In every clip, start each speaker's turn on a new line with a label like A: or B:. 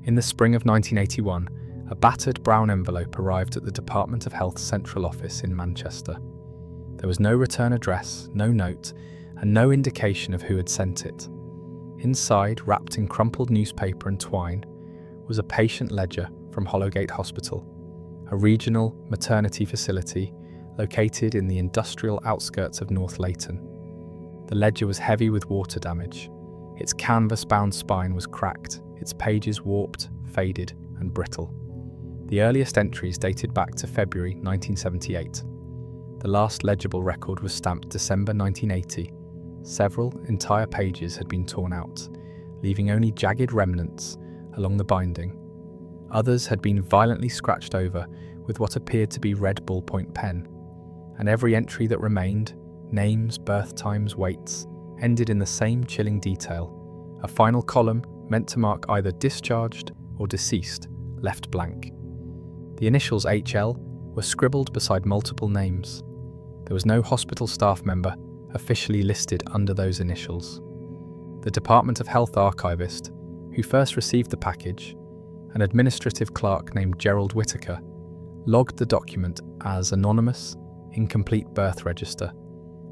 A: In the spring of 1981, a battered brown envelope arrived at the Department of Health's central office in Manchester. There was no return address, no note, and no indication of who had sent it. Inside, wrapped in crumpled newspaper and twine, was a patient ledger from Hollowgate Hospital, a regional maternity facility located in the industrial outskirts of North Leyton. The ledger was heavy with water damage. Its canvas-bound spine was cracked, its pages warped, faded, and brittle. The earliest entries dated back to February 1978. The last legible record was stamped December 1980. Several entire pages had been torn out, leaving only jagged remnants along the binding. Others had been violently scratched over with what appeared to be red ballpoint pen, and every entry that remained, names, birth times, weights, ended in the same chilling detail. A final column, meant to mark either discharged or deceased, left blank. The initials HL were scribbled beside multiple names. There was no hospital staff member officially listed under those initials. The Department of Health archivist, who first received the package, an administrative clerk named Gerald Whitaker, logged the document as anonymous, incomplete birth register,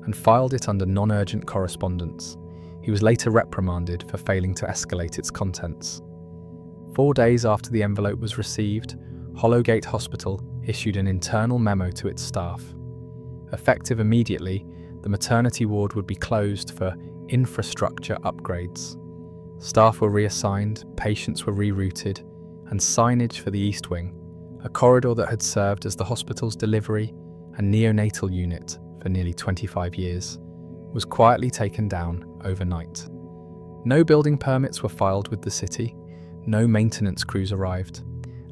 A: and filed it under non-urgent correspondence. He was later reprimanded for failing to escalate its contents. 4 days after the envelope was received, Hollowgate Hospital issued an internal memo to its staff. Effective immediately, the maternity ward would be closed for infrastructure upgrades. Staff were reassigned, patients were rerouted, and signage for the East Wing, a corridor that had served as the hospital's delivery and neonatal unit for nearly 25 years, was quietly taken down overnight. No building permits were filed with the city, no maintenance crews arrived,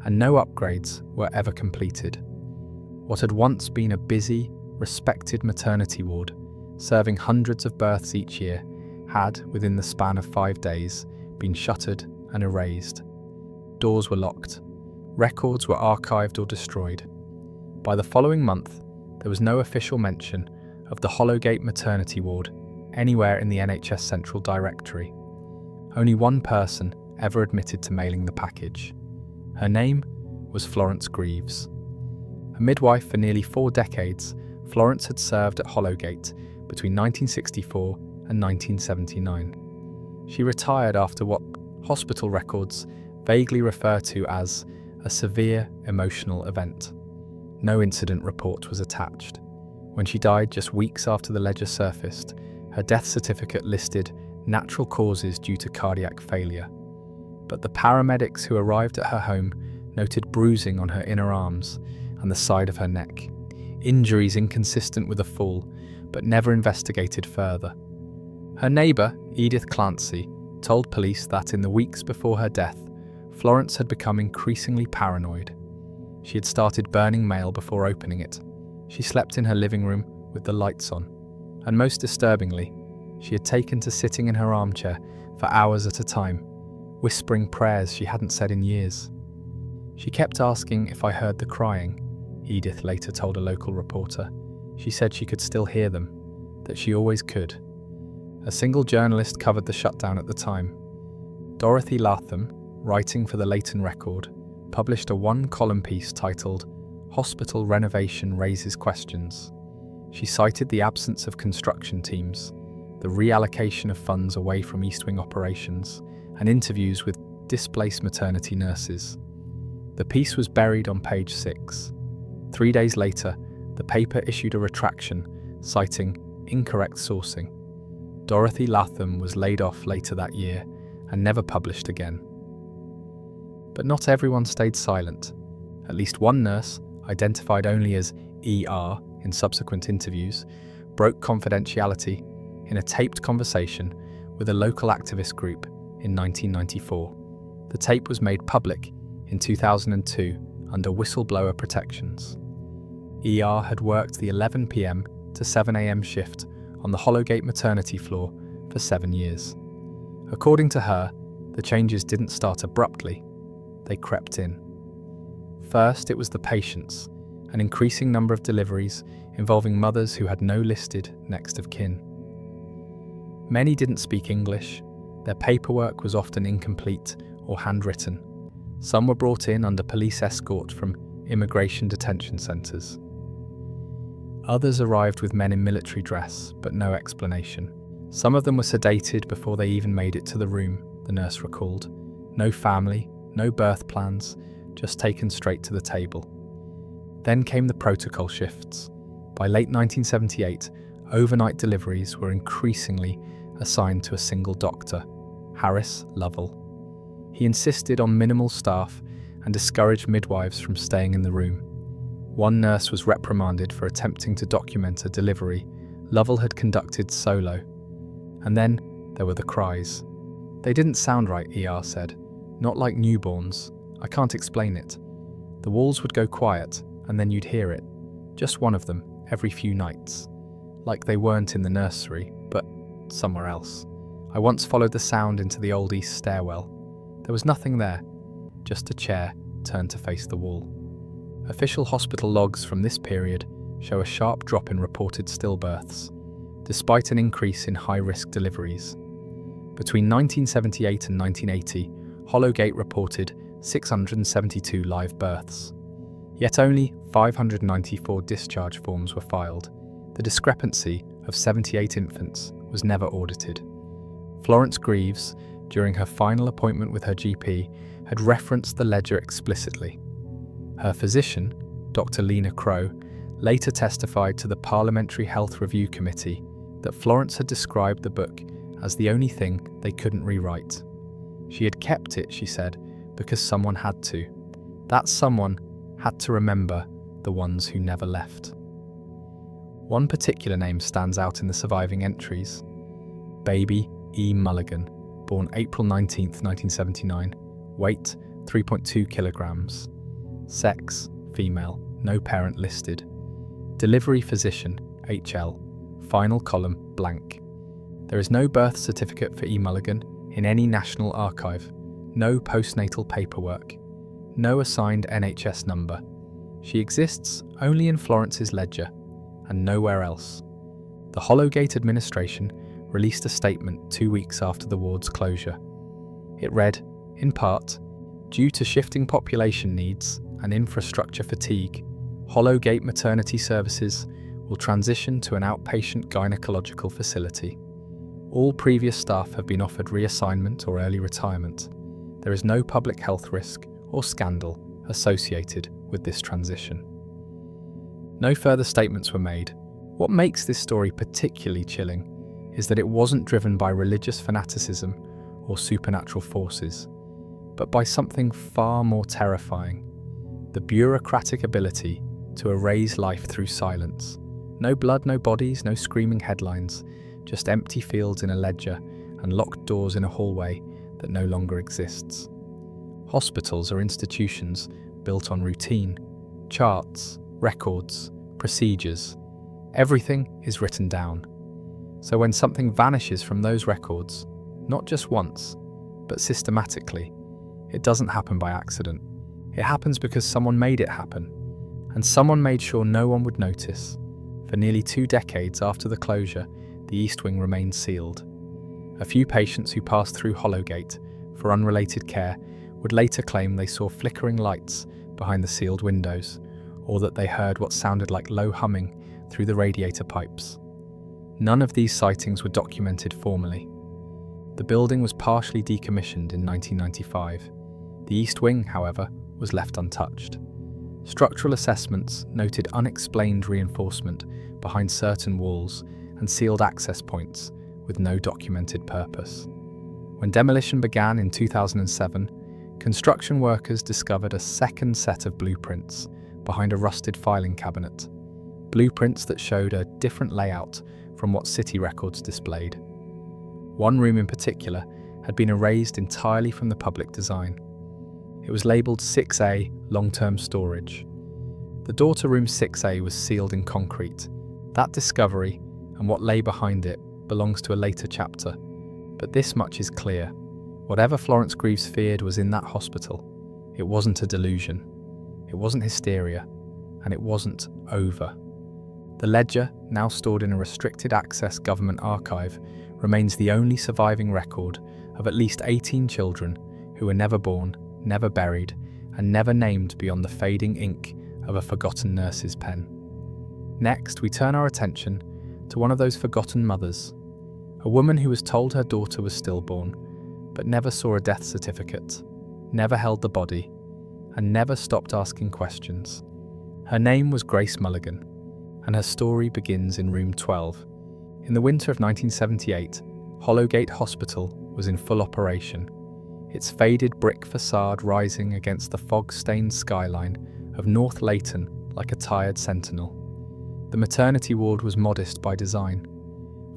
A: and no upgrades were ever completed. What had once been a busy, respected maternity ward, serving hundreds of births each year, had, within the span of 5 days, been shuttered and erased. Doors were locked. Records were archived or destroyed. By the following month, there was no official mention of the Hollowgate maternity ward anywhere in the NHS Central Directory. Only one person ever admitted to mailing the package. Her name was Florence Greaves. A midwife for nearly 4 decades, Florence had served at Hollowgate between 1964 and 1979. She retired after what hospital records vaguely refer to as a severe emotional event. No incident report was attached. When she died just weeks after the ledger surfaced, her death certificate listed natural causes due to cardiac failure. But the paramedics who arrived at her home noted bruising on her inner arms and the side of her neck, injuries inconsistent with a fall, but never investigated further. Her neighbour, Edith Clancy, told police that in the weeks before her death, Florence had become increasingly paranoid. She had started burning mail before opening it. She slept in her living room with the lights on. And most disturbingly, she had taken to sitting in her armchair for hours at a time, whispering prayers she hadn't said in years. She kept asking if I heard the crying, Edith later told a local reporter. She said she could still hear them, that she always could. A single journalist covered the shutdown at the time. Dorothy Latham, writing for the Leyton Record, published a 1-column piece titled "Hospital Renovation Raises Questions." She cited the absence of construction teams, the reallocation of funds away from East Wing operations, and interviews with displaced maternity nurses. The piece was buried on page 6. 3 days later, the paper issued a retraction, citing incorrect sourcing. Dorothy Latham was laid off later that year and never published again. But not everyone stayed silent. At least one nurse, identified only as ER in subsequent interviews, broke confidentiality in a taped conversation with a local activist group in 1994. The tape was made public in 2002 under whistleblower protections. ER had worked the 11 p.m. to 7 a.m. shift on the Hollowgate maternity floor for 7 years. According to her, the changes didn't start abruptly, they crept in. First, it was the patients, an increasing number of deliveries involving mothers who had no listed next of kin. Many didn't speak English, their paperwork was often incomplete or handwritten, Some were brought in under police escort from immigration detention centres. Others arrived with men in military dress, but no explanation. Some of them were sedated before they even made it to the room, the nurse recalled. No family, no birth plans, just taken straight to the table. Then came the protocol shifts. By late 1978, overnight deliveries were increasingly assigned to a single doctor, Harris Lovell. He insisted on minimal staff and discouraged midwives from staying in the room. One nurse was reprimanded for attempting to document a delivery Lovell had conducted solo. And then there were the cries. They didn't sound right, ER said. Not like newborns. I can't explain it. The walls would go quiet, and then you'd hear it. Just one of them, every few nights. Like they weren't in the nursery, but somewhere else. I once followed the sound into the old east stairwell. There was nothing there, just a chair turned to face the wall. Official hospital logs from this period show a sharp drop in reported stillbirths, despite an increase in high-risk deliveries. Between 1978 and 1980, Hollowgate reported 672 live births. Yet only 594 discharge forms were filed. The discrepancy of 78 infants was never audited. Florence Greaves, during her final appointment with her GP, had referenced the ledger explicitly. Her physician, Dr. Lena Crow, later testified to the Parliamentary Health Review Committee that Florence had described the book as the only thing they couldn't rewrite. She had kept it, she said, because someone had to. That someone had to remember the ones who never left. One particular name stands out in the surviving entries. Baby E. Mulligan, born April 19, 1979, weight 3.2 kilograms. Sex, female, no parent listed. Delivery physician, HL, final column, blank. There is no birth certificate for E. Mulligan in any national archive, no postnatal paperwork, no assigned NHS number. She exists only in Florence's ledger and nowhere else. The Hollowgate administration released a statement 2 weeks after the ward's closure. It read, in part, due to shifting population needs and infrastructure fatigue, Hollowgate maternity services will transition to an outpatient gynecological facility. All previous staff have been offered reassignment or early retirement. There is no public health risk or scandal associated with this transition. No further statements were made. What makes this story particularly chilling is that it wasn't driven by religious fanaticism or supernatural forces, but by something far more terrifying: the bureaucratic ability to erase life through silence. No blood, no bodies, no screaming headlines, just empty fields in a ledger and locked doors in a hallway that no longer exists. Hospitals are institutions built on routine, charts, records, procedures. Everything is written down. So when something vanishes from those records, not just once, but systematically, it doesn't happen by accident. It happens because someone made it happen. And someone made sure no one would notice. For nearly 2 decades after the closure, the East Wing remained sealed. A few patients who passed through Hollowgate for unrelated care would later claim they saw flickering lights behind the sealed windows, or that they heard what sounded like low humming through the radiator pipes. None of these sightings were documented formally. The building was partially decommissioned in 1995. The East Wing, however, was left untouched. Structural assessments noted unexplained reinforcement behind certain walls and sealed access points with no documented purpose. When demolition began in 2007, construction workers discovered a second set of blueprints behind a rusted filing cabinet. Blueprints that showed a different layout from what city records displayed. One room in particular had been erased entirely from the public design. It was labelled 6A long-term storage. The door to room 6A was sealed in concrete. That discovery and what lay behind it belongs to a later chapter. But this much is clear. Whatever Florence Greaves feared was in that hospital. It wasn't a delusion. It wasn't hysteria. And it wasn't over. The ledger, now stored in a restricted access government archive, remains the only surviving record of at least 18 children who were never born never buried, and never named beyond the fading ink of a forgotten nurse's pen. Next, we turn our attention to one of those forgotten mothers, a woman who was told her daughter was stillborn, but never saw a death certificate, never held the body, and never stopped asking questions. Her name was Grace Mulligan, and her story begins in room 12. In the winter of 1978, Hollowgate Hospital was in full operation, its faded brick facade rising against the fog-stained skyline of North Leighton like a tired sentinel. The maternity ward was modest by design.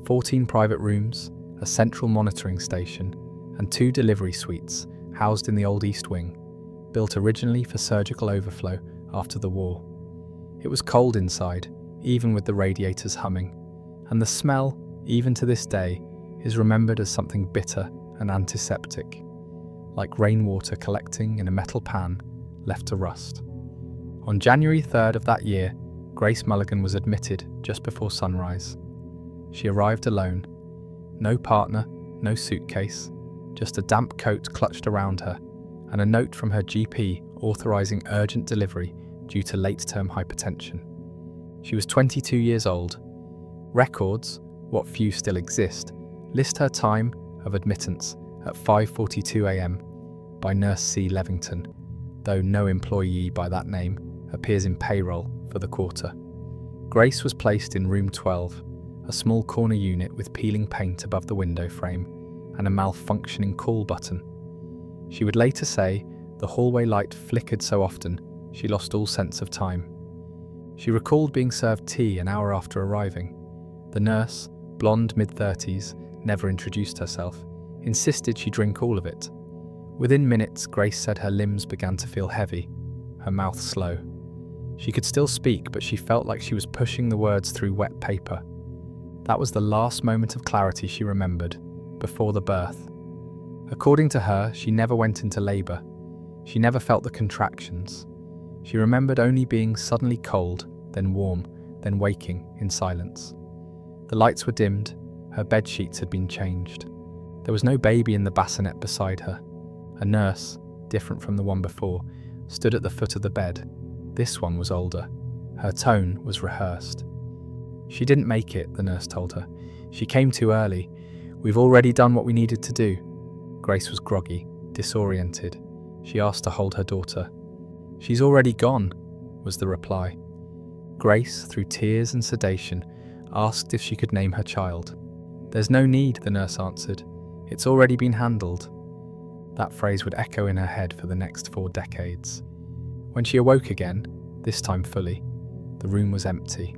A: 14 private rooms, a central monitoring station, and 2 delivery suites housed in the old East Wing, built originally for surgical overflow after the war. It was cold inside, even with the radiators humming, and the smell, even to this day, is remembered as something bitter and antiseptic, like rainwater collecting in a metal pan left to rust. On January 3rd of that year, Grace Mulligan was admitted just before sunrise. She arrived alone. No partner, no suitcase, just a damp coat clutched around her, and a note from her GP authorising urgent delivery due to late-term hypertension. She was 22 years old. Records, what few still exist, list her time of admittance at 5:42 a.m. by Nurse C. Levington, though no employee by that name appears in payroll for the quarter. Grace was placed in room 12, a small corner unit with peeling paint above the window frame and a malfunctioning call button. She would later say the hallway light flickered so often she lost all sense of time. She recalled being served tea an hour after arriving. The nurse, blonde mid-30s, never introduced herself, insisted she drink all of it. Within minutes, Grace said her limbs began to feel heavy, her mouth slow. She could still speak, but she felt like she was pushing the words through wet paper. That was the last moment of clarity she remembered, before the birth. According to her, she never went into labour. She never felt the contractions. She remembered only being suddenly cold, then warm, then waking in silence. The lights were dimmed, her bed sheets had been changed. There was no baby in the bassinet beside her. A nurse, different from the one before, stood at the foot of the bed. This one was older. Her tone was rehearsed. "She didn't make it," the nurse told her. "She came too early. We've already done what we needed to do." Grace was groggy, disoriented. She asked to hold her daughter. "She's already gone," was the reply. Grace, through tears and sedation, asked if she could name her child. "There's no need," the nurse answered. "It's already been handled." That phrase would echo in her head for the next 4 decades. When she awoke again, this time fully, the room was empty.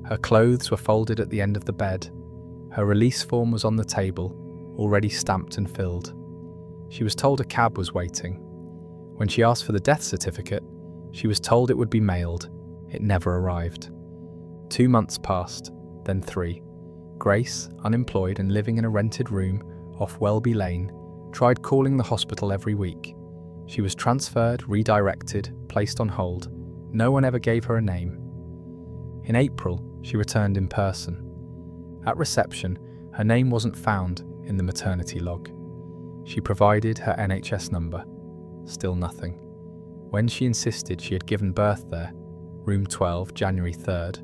A: Her clothes were folded at the end of the bed. Her release form was on the table, already stamped and filled. She was told a cab was waiting. When she asked for the death certificate, she was told it would be mailed. It never arrived. 2 months passed, then 3. Grace, unemployed and living in a rented room off Welby Lane, tried calling the hospital every week. She was transferred, redirected, placed on hold. No one ever gave her a name. In April, she returned in person. At reception, her name wasn't found in the maternity log. She provided her NHS number. Still nothing. When she insisted she had given birth there, room 12, January 3rd,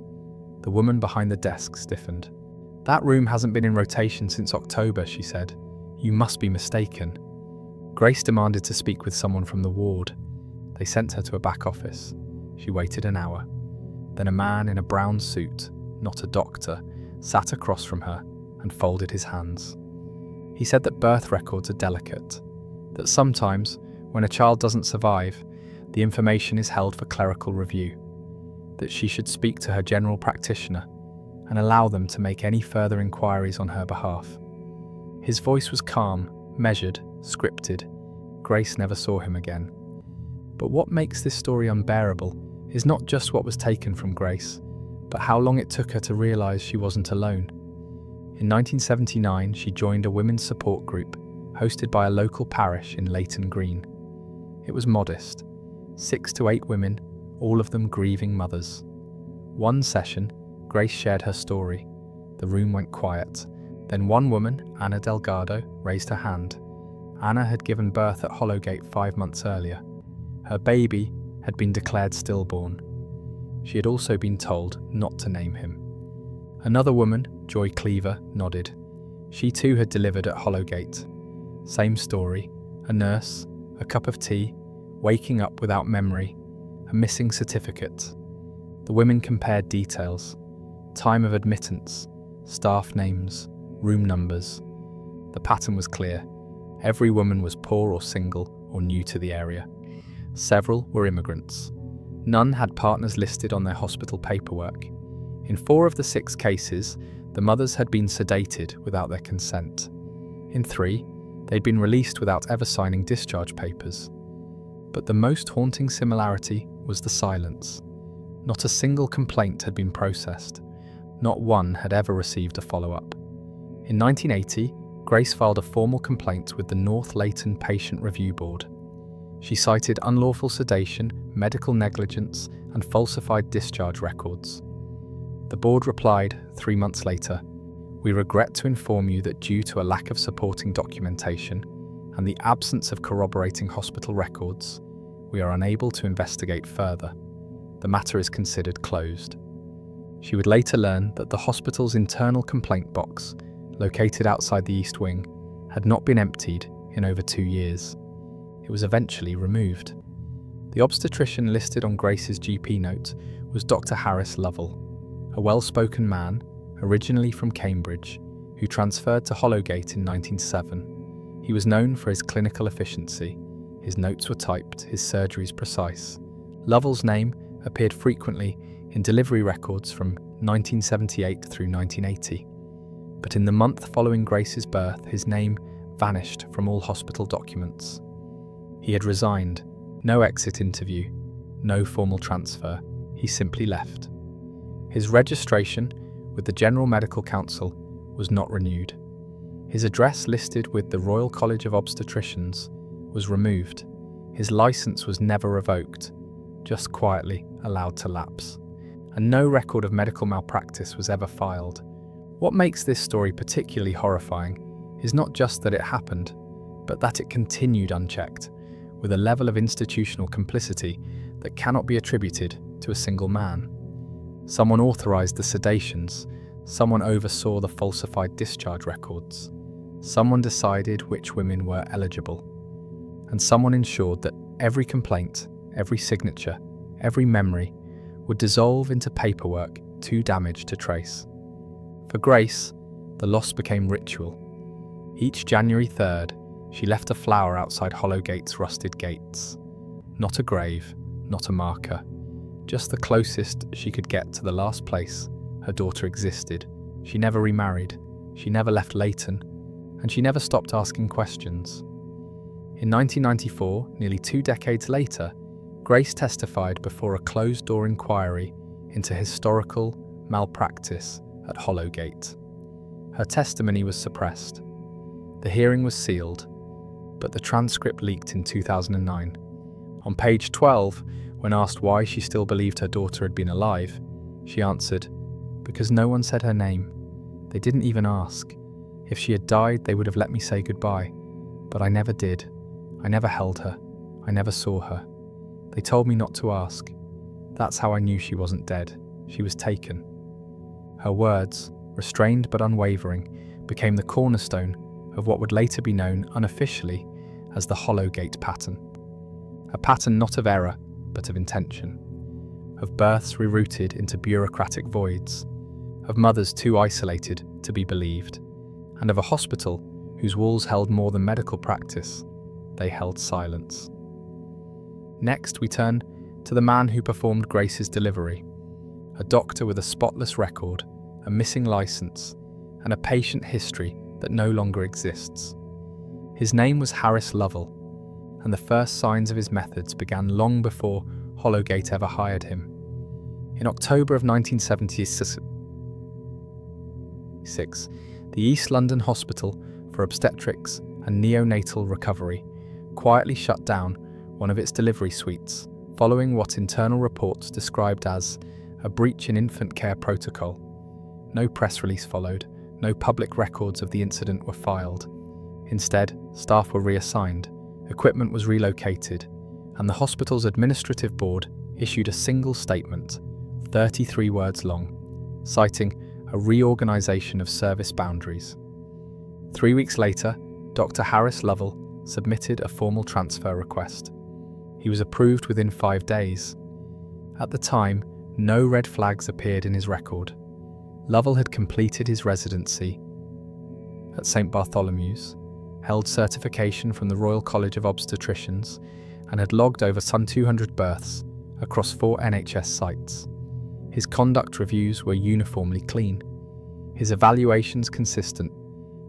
A: the woman behind the desk stiffened. "That room hasn't been in rotation since October," she said. "You must be mistaken." Grace demanded to speak with someone from the ward. They sent her to a back office. She waited an hour. Then a man in a brown suit, not a doctor, sat across from her and folded his hands. He said that birth records are delicate, that sometimes, when a child doesn't survive, the information is held for clerical review, that she should speak to her general practitioner and allow them to make any further inquiries on her behalf. His voice was calm, measured, scripted. Grace never saw him again. But what makes this story unbearable is not just what was taken from Grace, but how long it took her to realise she wasn't alone. In 1979, she joined a women's support group hosted by a local parish in Leighton Green. It was modest, 6 to 8 women, all of them grieving mothers. One session, Grace shared her story. The room went quiet. Then one woman, Anna Delgado, raised her hand. Anna had given birth at Hollowgate 5 months earlier. Her baby had been declared stillborn. She had also been told not to name him. Another woman, Joy Cleaver, nodded. She too had delivered at Hollowgate. Same story, a nurse, a cup of tea, waking up without memory, a missing certificate. The women compared details, time of admittance, staff names, room numbers. The pattern was clear. Every woman was poor or single or new to the area. Several were immigrants. None had partners listed on their hospital paperwork. In 4 of the 6 cases, the mothers had been sedated without their consent. In 3, they'd been released without ever signing discharge papers. But the most haunting similarity was the silence. Not a single complaint had been processed. Not one had ever received a follow-up. In 1980, Grace filed a formal complaint with the North Leighton Patient Review Board. She cited unlawful sedation, medical negligence, and falsified discharge records. The board replied 3 months later, "We regret to inform you that due to a lack of supporting documentation and the absence of corroborating hospital records, we are unable to investigate further. The matter is considered closed." She would later learn that the hospital's internal complaint box, located outside the East Wing, had not been emptied in over 2 years. It was eventually removed. The obstetrician listed on Grace's GP note was Dr. Harris Lovell, a well-spoken man, originally from Cambridge, who transferred to Hollowgate in 1907. He was known for his clinical efficiency. His notes were typed, his surgeries precise. Lovell's name appeared frequently in delivery records from 1978 through 1980. But in the month following Grace's birth, his name vanished from all hospital documents. He had resigned, no exit interview, no formal transfer. He simply left. His registration with the General Medical Council was not renewed. His address listed with the Royal College of Obstetricians was removed. His license was never revoked, just quietly allowed to lapse. And no record of medical malpractice was ever filed. What makes this story particularly horrifying is not just that it happened, but that it continued unchecked, with a level of institutional complicity that cannot be attributed to a single man. Someone authorized the sedations, someone oversaw the falsified discharge records, someone decided which women were eligible, and someone ensured that every complaint, every signature, every memory would dissolve into paperwork too damaged to trace. For Grace, the loss became ritual. Each January 3rd, she left a flower outside Hollowgate's rusted gates. Not a grave, not a marker, just the closest she could get to the last place her daughter existed. She never remarried, she never left Leighton, and she never stopped asking questions. In 1994, nearly 2 decades later, Grace testified before a closed-door inquiry into historical malpractice at Hollowgate. Her testimony was suppressed. The hearing was sealed, but the transcript leaked in 2009. On page 12, when asked why she still believed her daughter had been alive, she answered, "Because no one said her name. They didn't even ask. If she had died, they would have let me say goodbye. But I never did. I never held her. I never saw her. They told me not to ask. That's how I knew she wasn't dead. She was taken." Her words, restrained but unwavering, became the cornerstone of what would later be known unofficially as the Hollowgate pattern. A pattern not of error, but of intention. Of births rerouted into bureaucratic voids. Of mothers too isolated to be believed. And of a hospital whose walls held more than medical practice. They held silence. Next, we turn to the man who performed Grace's delivery. A doctor with a spotless record, a missing license, and a patient history that no longer exists. His name was Harris Lovell, and the first signs of his methods began long before Hollowgate ever hired him. In October of 1976, the East London Hospital for Obstetrics and Neonatal Recovery quietly shut down one of its delivery suites, following what internal reports described as a breach in infant care protocol. No press release followed, no public records of the incident were filed. Instead, Staff were reassigned, equipment was relocated, and the hospital's administrative board issued a single statement, 33 words long, citing a reorganisation of service boundaries. 3 weeks later, Dr. Harris Lovell submitted a formal transfer request. He was approved within 5 days. At the time, no red flags appeared in his record. Lovell had completed his residency at St. Bartholomew's, held certification from the Royal College of Obstetricians, and had logged over some 200 births across 4 NHS sites. His conduct reviews were uniformly clean, his evaluations consistent,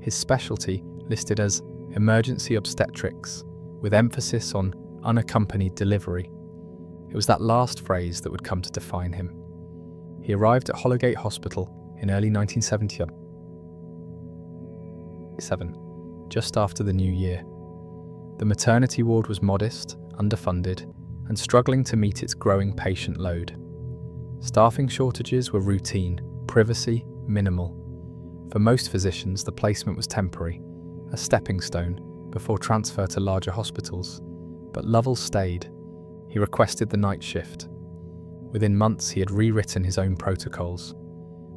A: his specialty listed as emergency obstetrics, with emphasis on unaccompanied delivery. It was that last phrase that would come to define him. He arrived at Hollowgate Hospital in early 1977, just after the new year. The maternity ward was modest, underfunded, and struggling to meet its growing patient load. Staffing shortages were routine, privacy minimal. For most physicians, the placement was temporary, a stepping stone before transfer to larger hospitals. But Lovell stayed. He requested the night shift. Within months, he had rewritten his own protocols.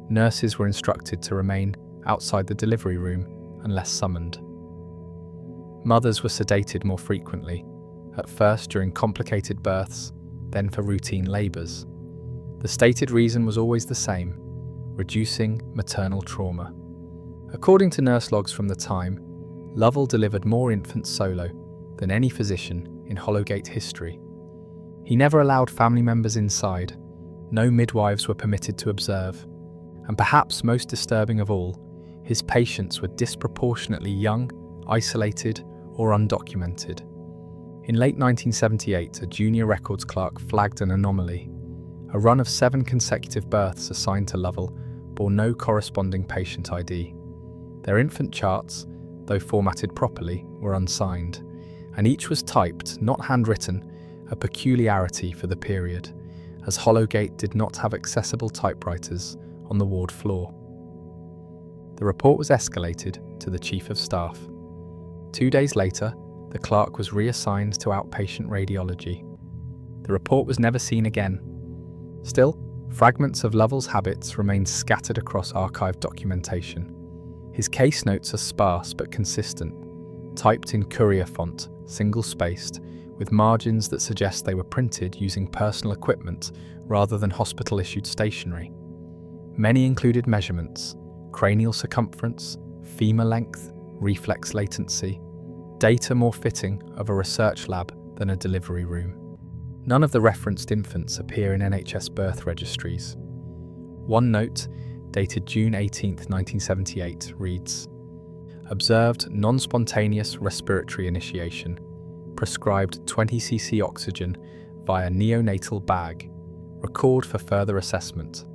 A: Nurses were instructed to remain outside the delivery room unless summoned. Mothers were sedated more frequently, at first during complicated births, then for routine labours. The stated reason was always the same: reducing maternal trauma. According to nurse logs from the time, Lovell delivered more infants solo than any physician in Hollowgate history. He never allowed family members inside. No midwives were permitted to observe. And perhaps most disturbing of all, his patients were disproportionately young, isolated, or undocumented. In late 1978, a junior records clerk flagged an anomaly. A run of 7 consecutive births assigned to Lovell bore no corresponding patient ID. Their infant charts, though formatted properly, were unsigned, and each was typed, not handwritten, a peculiarity for the period, as Hollowgate did not have accessible typewriters on the ward floor. The report was escalated to the Chief of Staff. 2 days later, the clerk was reassigned to outpatient radiology. The report was never seen again. Still, fragments of Lovell's habits remained scattered across archived documentation. His case notes are sparse but consistent, typed in courier font, single-spaced, with margins that suggest they were printed using personal equipment rather than hospital-issued stationery. Many included measurements: cranial circumference, femur length, reflex latency, data more fitting of a research lab than a delivery room. None of the referenced infants appear in NHS birth registries. One note, dated June 18, 1978, reads: observed non-spontaneous respiratory initiation, prescribed 20 cc oxygen via neonatal bag, record for further assessment.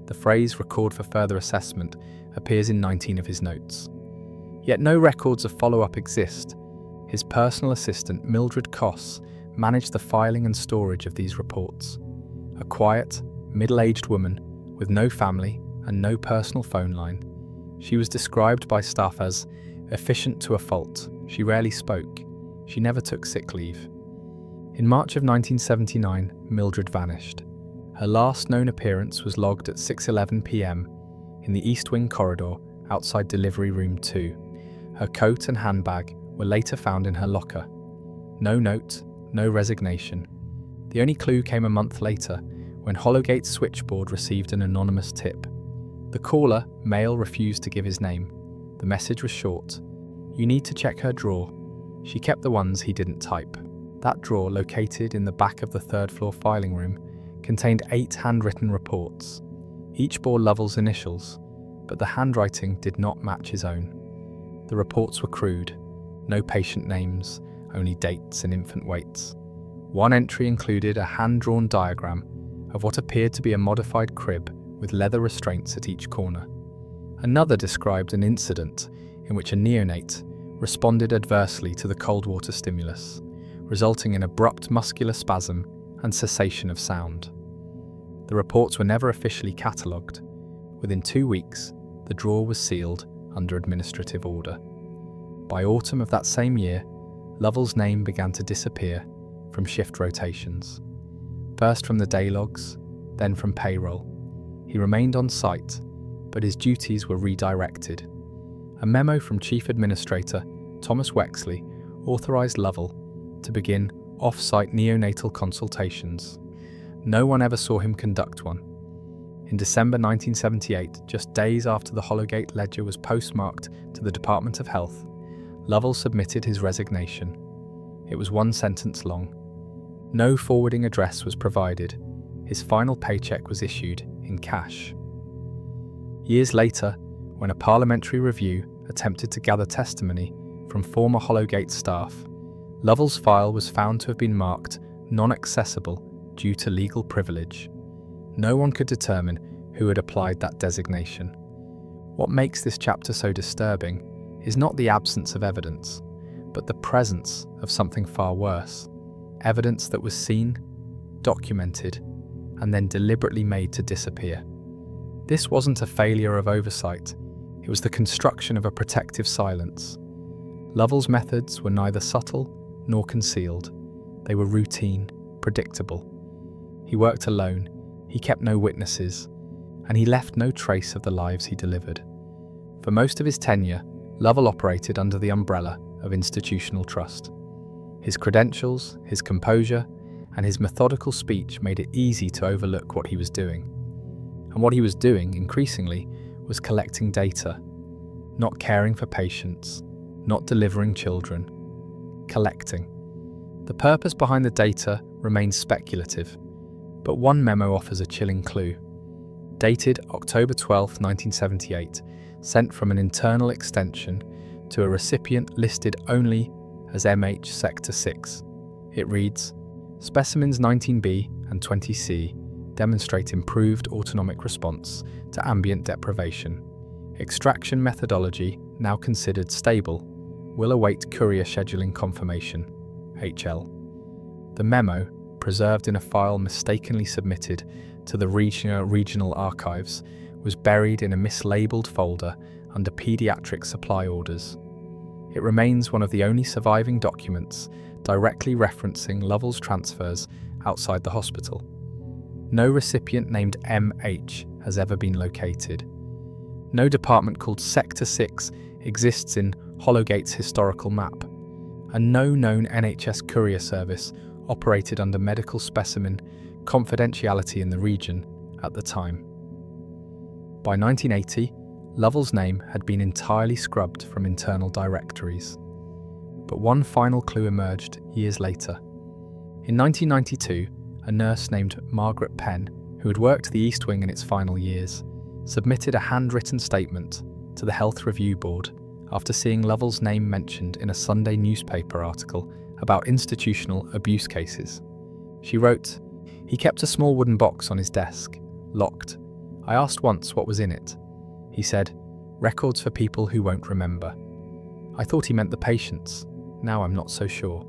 A: The phrase record for further assessment appears in 19 of his notes. Yet no records of follow-up exist. His personal assistant, Mildred Koss, managed the filing and storage of these reports. A quiet, middle-aged woman with no family and no personal phone line. She was described by staff as efficient to a fault. She rarely spoke. She never took sick leave. In March of 1979, Mildred vanished. Her last known appearance was logged at 6:11 p.m. in the East Wing corridor outside Delivery Room 2. Her coat and handbag were later found in her locker. No note, no resignation. The only clue came a month later, when Hollowgate's switchboard received an anonymous tip. The caller, male, refused to give his name. The message was short: "You need to check her drawer." She kept the ones he didn't type. That drawer, located in the back of the third-floor filing room, contained 8 handwritten reports. Each bore Lovell's initials, but the handwriting did not match his own. The reports were crude. No patient names, only dates and infant weights. One entry included a hand-drawn diagram of what appeared to be a modified crib with leather restraints at each corner. Another described an incident in which a neonate responded adversely to the cold water stimulus, resulting in abrupt muscular spasm and cessation of sound. The reports were never officially catalogued. Within 2 weeks, the drawer was sealed under administrative order. By autumn of that same year, Lovell's name began to disappear from shift rotations. First from the day logs, then from payroll. He remained on site, but his duties were redirected. A memo from Chief Administrator Thomas Wexley authorised Lovell to begin off-site neonatal consultations. No one ever saw him conduct one. In December 1978, just days after the Hollowgate ledger was postmarked to the Department of Health, Lovell submitted his resignation. It was one sentence long. No forwarding address was provided. His final paycheck was issued in cash. Years later, when a parliamentary review attempted to gather testimony from former Hollowgate staff, Lovell's file was found to have been marked non-accessible due to legal privilege. No one could determine who had applied that designation. What makes this chapter so disturbing is not the absence of evidence, but the presence of something far worse. Evidence that was seen, documented, and then deliberately made to disappear. This wasn't a failure of oversight, it was the construction of a protective silence. Lovell's methods were neither subtle nor concealed. They were routine, predictable. He worked alone, he kept no witnesses, and he left no trace of the lives he delivered. For most of his tenure, Lovell operated under the umbrella of institutional trust. His credentials, his composure, and his methodical speech made it easy to overlook what he was doing. And what he was doing, increasingly, was collecting data, not caring for patients, not delivering children, collecting. The purpose behind the data remains speculative, but one memo offers a chilling clue. Dated October 12, 1978, sent from an internal extension to a recipient listed only as MH Sector 6. It reads, "Specimens 19B and 20C demonstrate improved autonomic response to ambient deprivation. Extraction methodology now considered stable. Will await courier scheduling confirmation. HL." The memo, preserved in a file mistakenly submitted to the regional archives, was buried in a mislabeled folder under pediatric supply orders. It remains one of the only surviving documents directly referencing Lovell's transfers outside the hospital. No recipient named MH has ever been located. No department called Sector 6 exists in Hollowgate's historical map, and no known NHS courier service operated under medical specimen confidentiality in the region at the time. By 1980, Lovell's name had been entirely scrubbed from internal directories. But one final clue emerged years later. In 1992, a nurse named Margaret Penn, who had worked the East Wing in its final years, submitted a handwritten statement to the Health Review Board after seeing Lovell's name mentioned in a Sunday newspaper article about institutional abuse cases. She wrote, "He kept a small wooden box on his desk, locked. I asked once what was in it. He said, 'Records for people who won't remember.' I thought he meant the patients. Now I'm not so sure."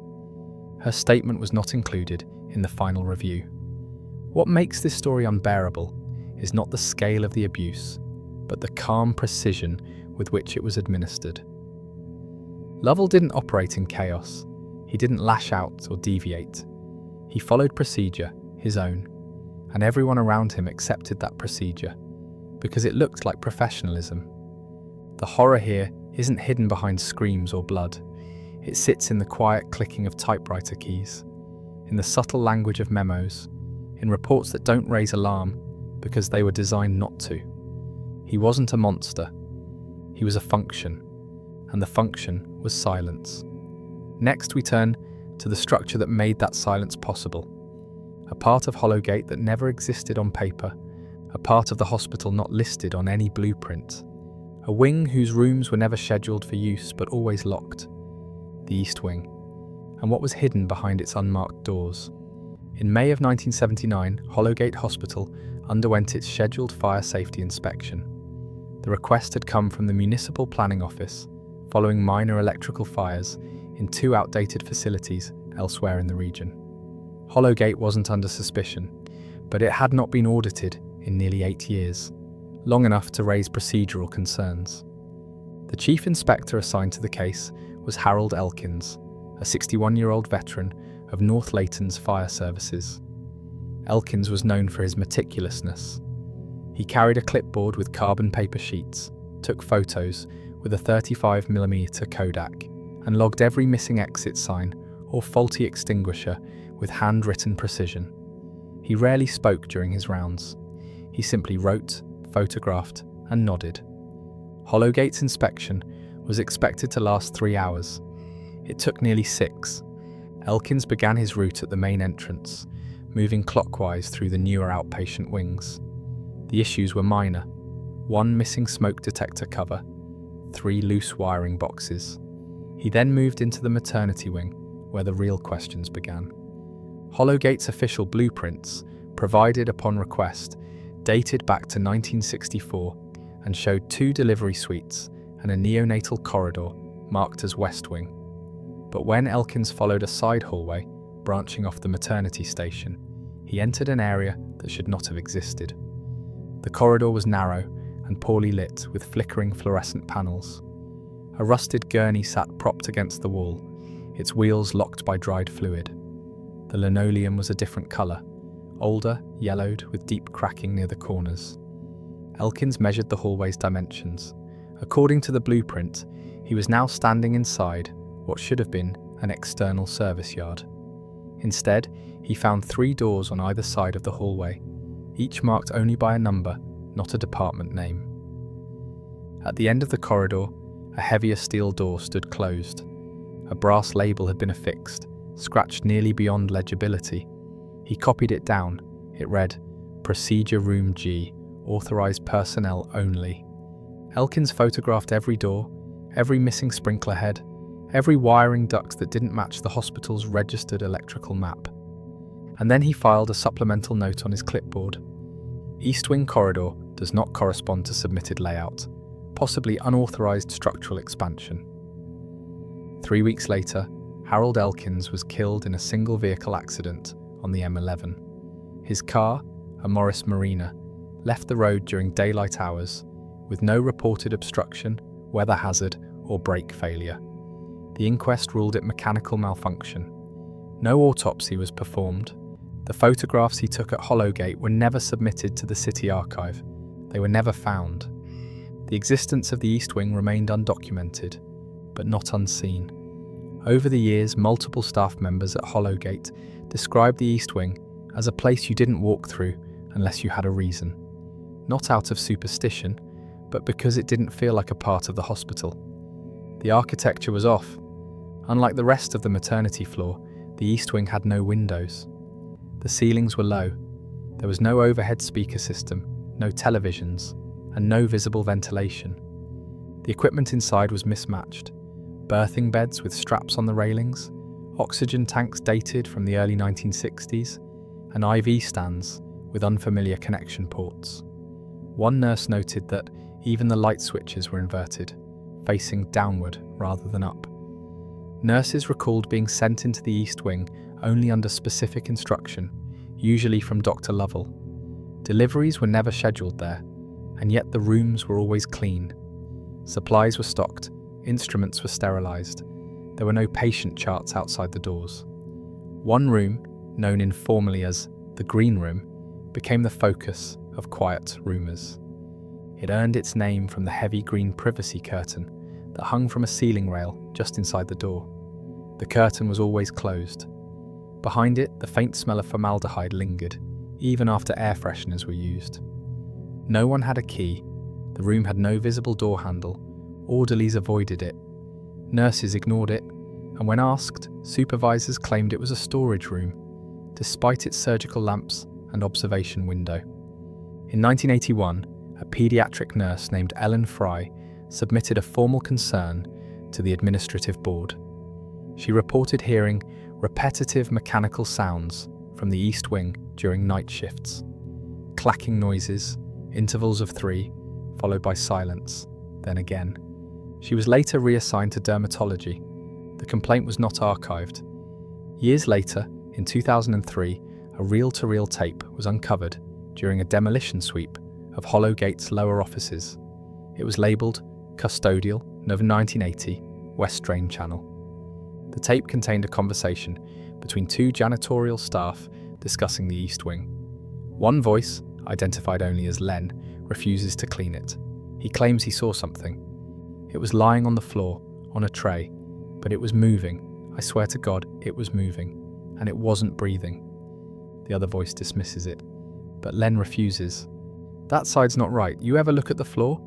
A: Her statement was not included in the final review. What makes this story unbearable is not the scale of the abuse, but the calm precision with which it was administered. Lovell didn't operate in chaos. He didn't lash out or deviate. He followed procedure, his own, and everyone around him accepted that procedure because it looked like professionalism. The horror here isn't hidden behind screams or blood. It sits in the quiet clicking of typewriter keys, in the subtle language of memos, in reports that don't raise alarm because they were designed not to. He wasn't a monster. He was a function, and the function was silence. Next, we turn to the structure that made that silence possible. A part of Hollowgate that never existed on paper, a part of the hospital not listed on any blueprint, a wing whose rooms were never scheduled for use but always locked, the East Wing, and what was hidden behind its unmarked doors. In May of 1979, Hollowgate Hospital underwent its scheduled fire safety inspection. The request had come from the Municipal Planning Office, following minor electrical fires in 2 outdated facilities elsewhere in the region. Hollowgate wasn't under suspicion, but it had not been audited in nearly 8 years, long enough to raise procedural concerns. The chief inspector assigned to the case was Harold Elkins, a 61-year-old veteran of North Leighton's fire services. Elkins was known for his meticulousness. He carried a clipboard with carbon paper sheets, took photos with a 35mm Kodak, and logged every missing exit sign or faulty extinguisher with handwritten precision. He rarely spoke during his rounds. He simply wrote, photographed, and nodded. Hollowgate's inspection was expected to last 3 hours. It took nearly 6. Elkins began his route at the main entrance, moving clockwise through the newer outpatient wings. The issues were minor: 1 missing smoke detector cover, 3 loose wiring boxes. He then moved into the maternity wing, where the real questions began. Hollowgate's official blueprints, provided upon request, dated back to 1964 and showed 2 delivery suites and a neonatal corridor marked as West Wing. But when Elkins followed a side hallway branching off the maternity station, he entered an area that should not have existed. The corridor was narrow and poorly lit with flickering fluorescent panels. A rusted gurney sat propped against the wall, its wheels locked by dried fluid. The linoleum was a different colour, older, yellowed, with deep cracking near the corners. Elkins measured the hallway's dimensions. According to the blueprint, he was now standing inside what should have been an external service yard. Instead, he found 3 doors on either side of the hallway, each marked only by a number, not a department name. At the end of the corridor, a heavier steel door stood closed. A brass label had been affixed, scratched nearly beyond legibility. He copied it down. It read, "Procedure Room G, authorized personnel only." Elkins photographed every door, every missing sprinkler head, every wiring duct that didn't match the hospital's registered electrical map. And then he filed a supplemental note on his clipboard. East Wing corridor does not correspond to submitted layout, possibly unauthorized structural expansion. 3 weeks later, Harold Elkins was killed in a single vehicle accident on the M11. His car, a Morris Marina, left the road during daylight hours with no reported obstruction, weather hazard, or brake failure. The inquest ruled it mechanical malfunction. No autopsy was performed. The photographs he took at Hollowgate were never submitted to the city archive. They were never found. The existence of the East Wing remained undocumented, but not unseen. Over the years, multiple staff members at Hollowgate described the East Wing as a place you didn't walk through unless you had a reason. Not out of superstition, but because it didn't feel like a part of the hospital. The architecture was off. Unlike the rest of the maternity floor, the East Wing had no windows. The ceilings were low. There was no overhead speaker system, no televisions, and no visible ventilation. The equipment inside was mismatched. Birthing beds with straps on the railings, oxygen tanks dated from the early 1960s, and IV stands with unfamiliar connection ports. One nurse noted that even the light switches were inverted, facing downward rather than up. Nurses recalled being sent into the East Wing only under specific instruction, usually from Dr. Lovell. Deliveries were never scheduled there, and yet the rooms were always clean. Supplies were stocked, instruments were sterilised. There were no patient charts outside the doors. One room, known informally as the Green Room, became the focus of quiet rumours. It earned its name from the heavy green privacy curtain that hung from a ceiling rail just inside the door. The curtain was always closed. Behind it, the faint smell of formaldehyde lingered, even after air fresheners were used. No one had a key. The room had no visible door handle. Orderlies avoided it. Nurses ignored it, and when asked, supervisors claimed it was a storage room, despite its surgical lamps and observation window. In 1981, a paediatric nurse named Ellen Fry submitted a formal concern to the administrative board. She reported hearing repetitive mechanical sounds from the East Wing during night shifts. Clacking noises, intervals of 3, followed by silence, then again. She was later reassigned to dermatology. The complaint was not archived. Years later, in 2003, a reel-to-reel tape was uncovered during a demolition sweep of Hollowgate's lower offices. It was labelled Custodial November 1980, West Drain Channel. The tape contained a conversation between two janitorial staff discussing the East Wing. One voice, identified only as Len, refuses to clean it. He claims he saw something. It was lying on the floor, on a tray, but it was moving. I swear to God, it was moving, and it wasn't breathing. The other voice dismisses it, but Len refuses. That side's not right. You ever look at the floor?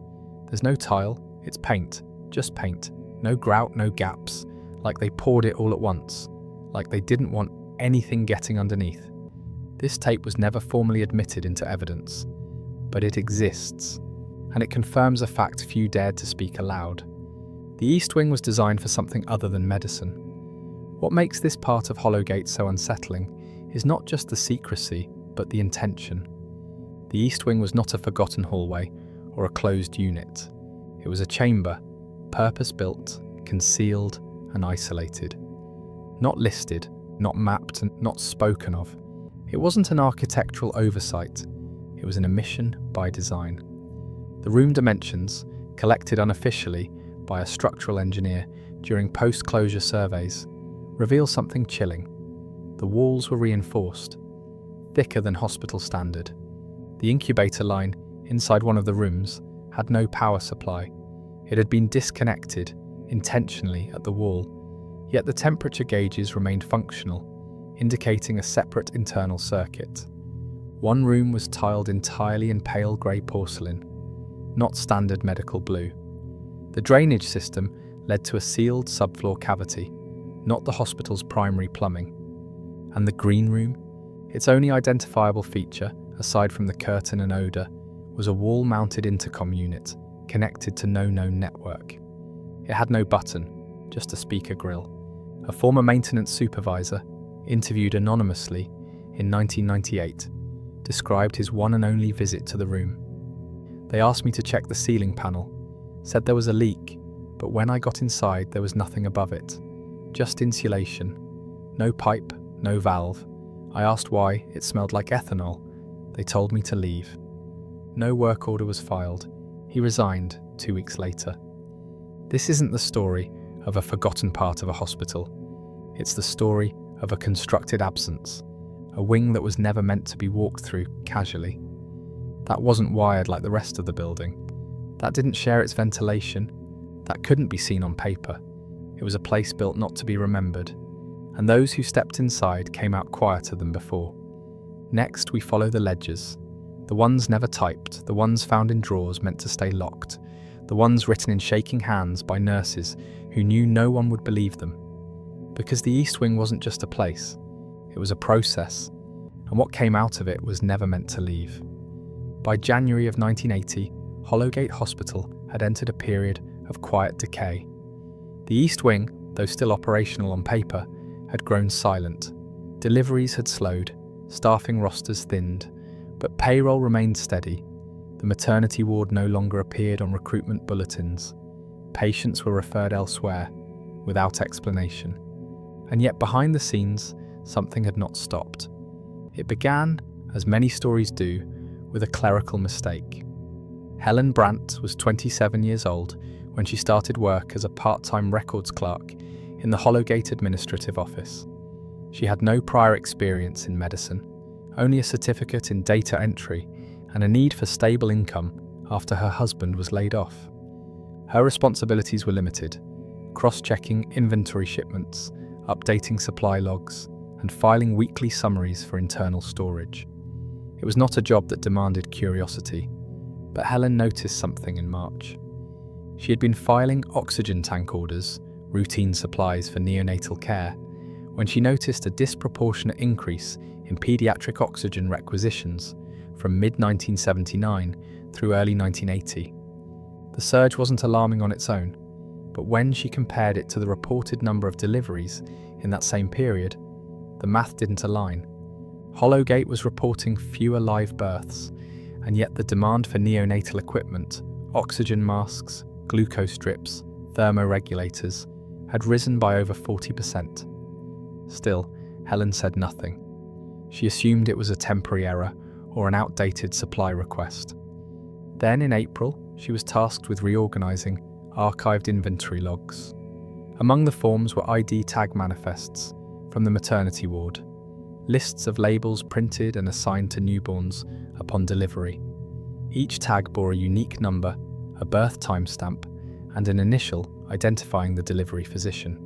A: There's no tile, it's paint, just paint. No grout, no gaps, like they poured it all at once, like they didn't want anything getting underneath. This tape was never formally admitted into evidence, but it exists, and it confirms a fact few dared to speak aloud. The East Wing was designed for something other than medicine. What makes this part of Hollowgate so unsettling is not just the secrecy, but the intention. The East Wing was not a forgotten hallway or a closed unit. It was a chamber, purpose-built, concealed and isolated. Not listed, not mapped and not spoken of. It wasn't an architectural oversight. It was an omission by design. The room dimensions, collected unofficially by a structural engineer during post-closure surveys, reveal something chilling. The walls were reinforced, thicker than hospital standard. The incubator line inside one of the rooms had no power supply. It had been disconnected intentionally at the wall, yet the temperature gauges remained functional, indicating a separate internal circuit. One room was tiled entirely in pale grey porcelain, not standard medical blue. The drainage system led to a sealed subfloor cavity, not the hospital's primary plumbing. And the green room? Its only identifiable feature, aside from the curtain and odour, was a wall-mounted intercom unit connected to no known network. It had no button, just a speaker grill. A former maintenance supervisor, interviewed anonymously in 1998, described his one and only visit to the room. They asked me to check the ceiling panel, said there was a leak, but when I got inside there was nothing above it, just insulation. No pipe, no valve. I asked why. It smelled like ethanol. They told me to leave. No work order was filed. He resigned 2 weeks later. This isn't the story of a forgotten part of a hospital. It's the story of a constructed absence, a wing that was never meant to be walked through casually. That wasn't wired like the rest of the building. That didn't share its ventilation. That couldn't be seen on paper. It was a place built not to be remembered, and those who stepped inside came out quieter than before. Next, we follow the ledgers. The ones never typed, the ones found in drawers meant to stay locked, the ones written in shaking hands by nurses who knew no one would believe them. Because the East Wing wasn't just a place, it was a process, and what came out of it was never meant to leave. By January of 1980, Hollowgate Hospital had entered a period of quiet decay. The East Wing, though still operational on paper, had grown silent. Deliveries had slowed, staffing rosters thinned, but payroll remained steady. The maternity ward no longer appeared on recruitment bulletins. Patients were referred elsewhere, without explanation. And yet behind the scenes, something had not stopped. It began, as many stories do, with a clerical mistake. Helen Brandt was 27 years old when she started work as a part-time records clerk in the Hollowgate administrative office. She had no prior experience in medicine, only a certificate in data entry and a need for stable income after her husband was laid off. Her responsibilities were limited: cross-checking inventory shipments, updating supply logs, and filing weekly summaries for internal storage. It was not a job that demanded curiosity, but Helen noticed something in March. She had been filing oxygen tank orders, routine supplies for neonatal care, when she noticed a disproportionate increase in paediatric oxygen requisitions from mid-1979 through early 1980. The surge wasn't alarming on its own, but when she compared it to the reported number of deliveries in that same period, the math didn't align. Hollowgate was reporting fewer live births, and yet the demand for neonatal equipment, oxygen masks, glucose strips, thermoregulators, had risen by over 40%. Still, Helen said nothing. She assumed it was a temporary error or an outdated supply request. Then in April, she was tasked with reorganising archived inventory logs. Among the forms were ID tag manifests from the maternity ward, lists of labels printed and assigned to newborns upon delivery. Each tag bore a unique number, a birth timestamp, and an initial identifying the delivery physician.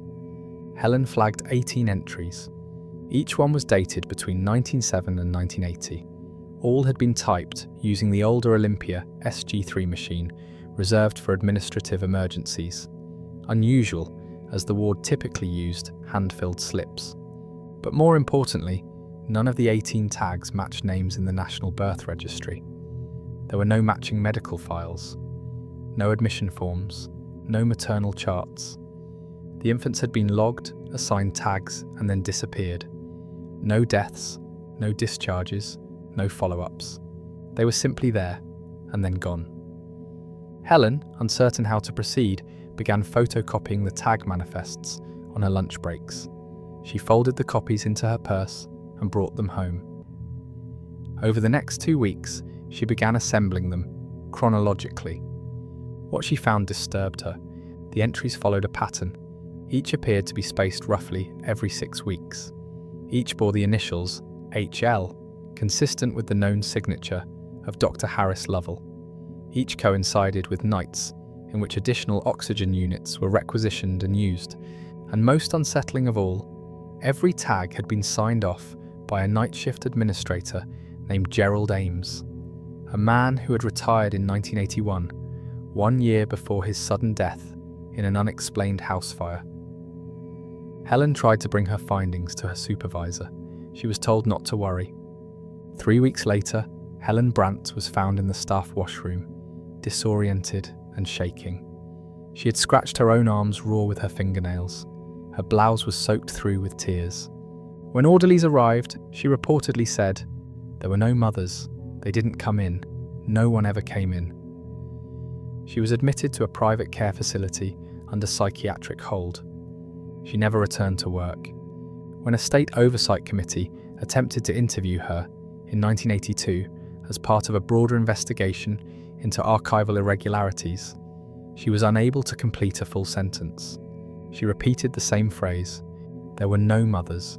A: Helen flagged 18 entries. Each one was dated between 1907 and 1980. All had been typed using the older Olympia SG3 machine reserved for administrative emergencies. Unusual, as the ward typically used hand-filled slips. But more importantly, none of the 18 tags matched names in the National Birth Registry. There were no matching medical files, no admission forms, no maternal charts. The infants had been logged, assigned tags, and then disappeared. No deaths, no discharges, no follow-ups. They were simply there, and then gone. Helen, uncertain how to proceed, began photocopying the tag manifests on her lunch breaks. She folded the copies into her purse and brought them home. Over the next 2 weeks, she began assembling them, chronologically. What she found disturbed her. The entries followed a pattern. Each appeared to be spaced roughly every 6 weeks. Each bore the initials HL, consistent with the known signature of Dr. Harris Lovell. Each coincided with nights in which additional oxygen units were requisitioned and used, and most unsettling of all, every tag had been signed off by a night shift administrator named Gerald Ames, a man who had retired in 1981, 1 year before his sudden death in an unexplained house fire. Helen tried to bring her findings to her supervisor. She was told not to worry. 3 weeks later, Helen Brandt was found in the staff washroom, disoriented and shaking. She had scratched her own arms raw with her fingernails. Her blouse was soaked through with tears. When orderlies arrived, she reportedly said, "There were no mothers. They didn't come in. No one ever came in." She was admitted to a private care facility under psychiatric hold. She never returned to work. When a state oversight committee attempted to interview her in 1982 as part of a broader investigation into archival irregularities, she was unable to complete a full sentence. She repeated the same phrase, "There were no mothers."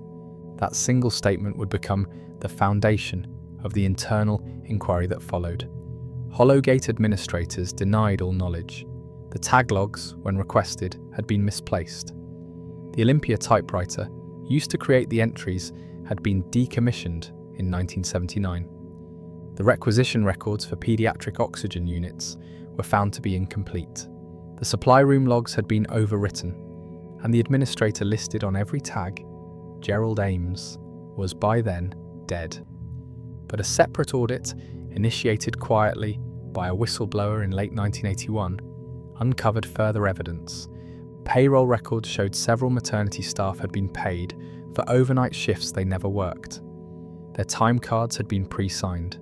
A: That single statement would become the foundation of the internal inquiry that followed. Hollowgate administrators denied all knowledge. The tag logs, when requested, had been misplaced. The Olympia typewriter, used to create the entries, had been decommissioned in 1979. The requisition records for paediatric oxygen units were found to be incomplete. The supply room logs had been overwritten, and the administrator listed on every tag, Gerald Ames, was by then dead. But a separate audit, initiated quietly by a whistleblower in late 1981, uncovered further evidence. Payroll records showed several maternity staff had been paid for overnight shifts they never worked. Their time cards had been pre-signed.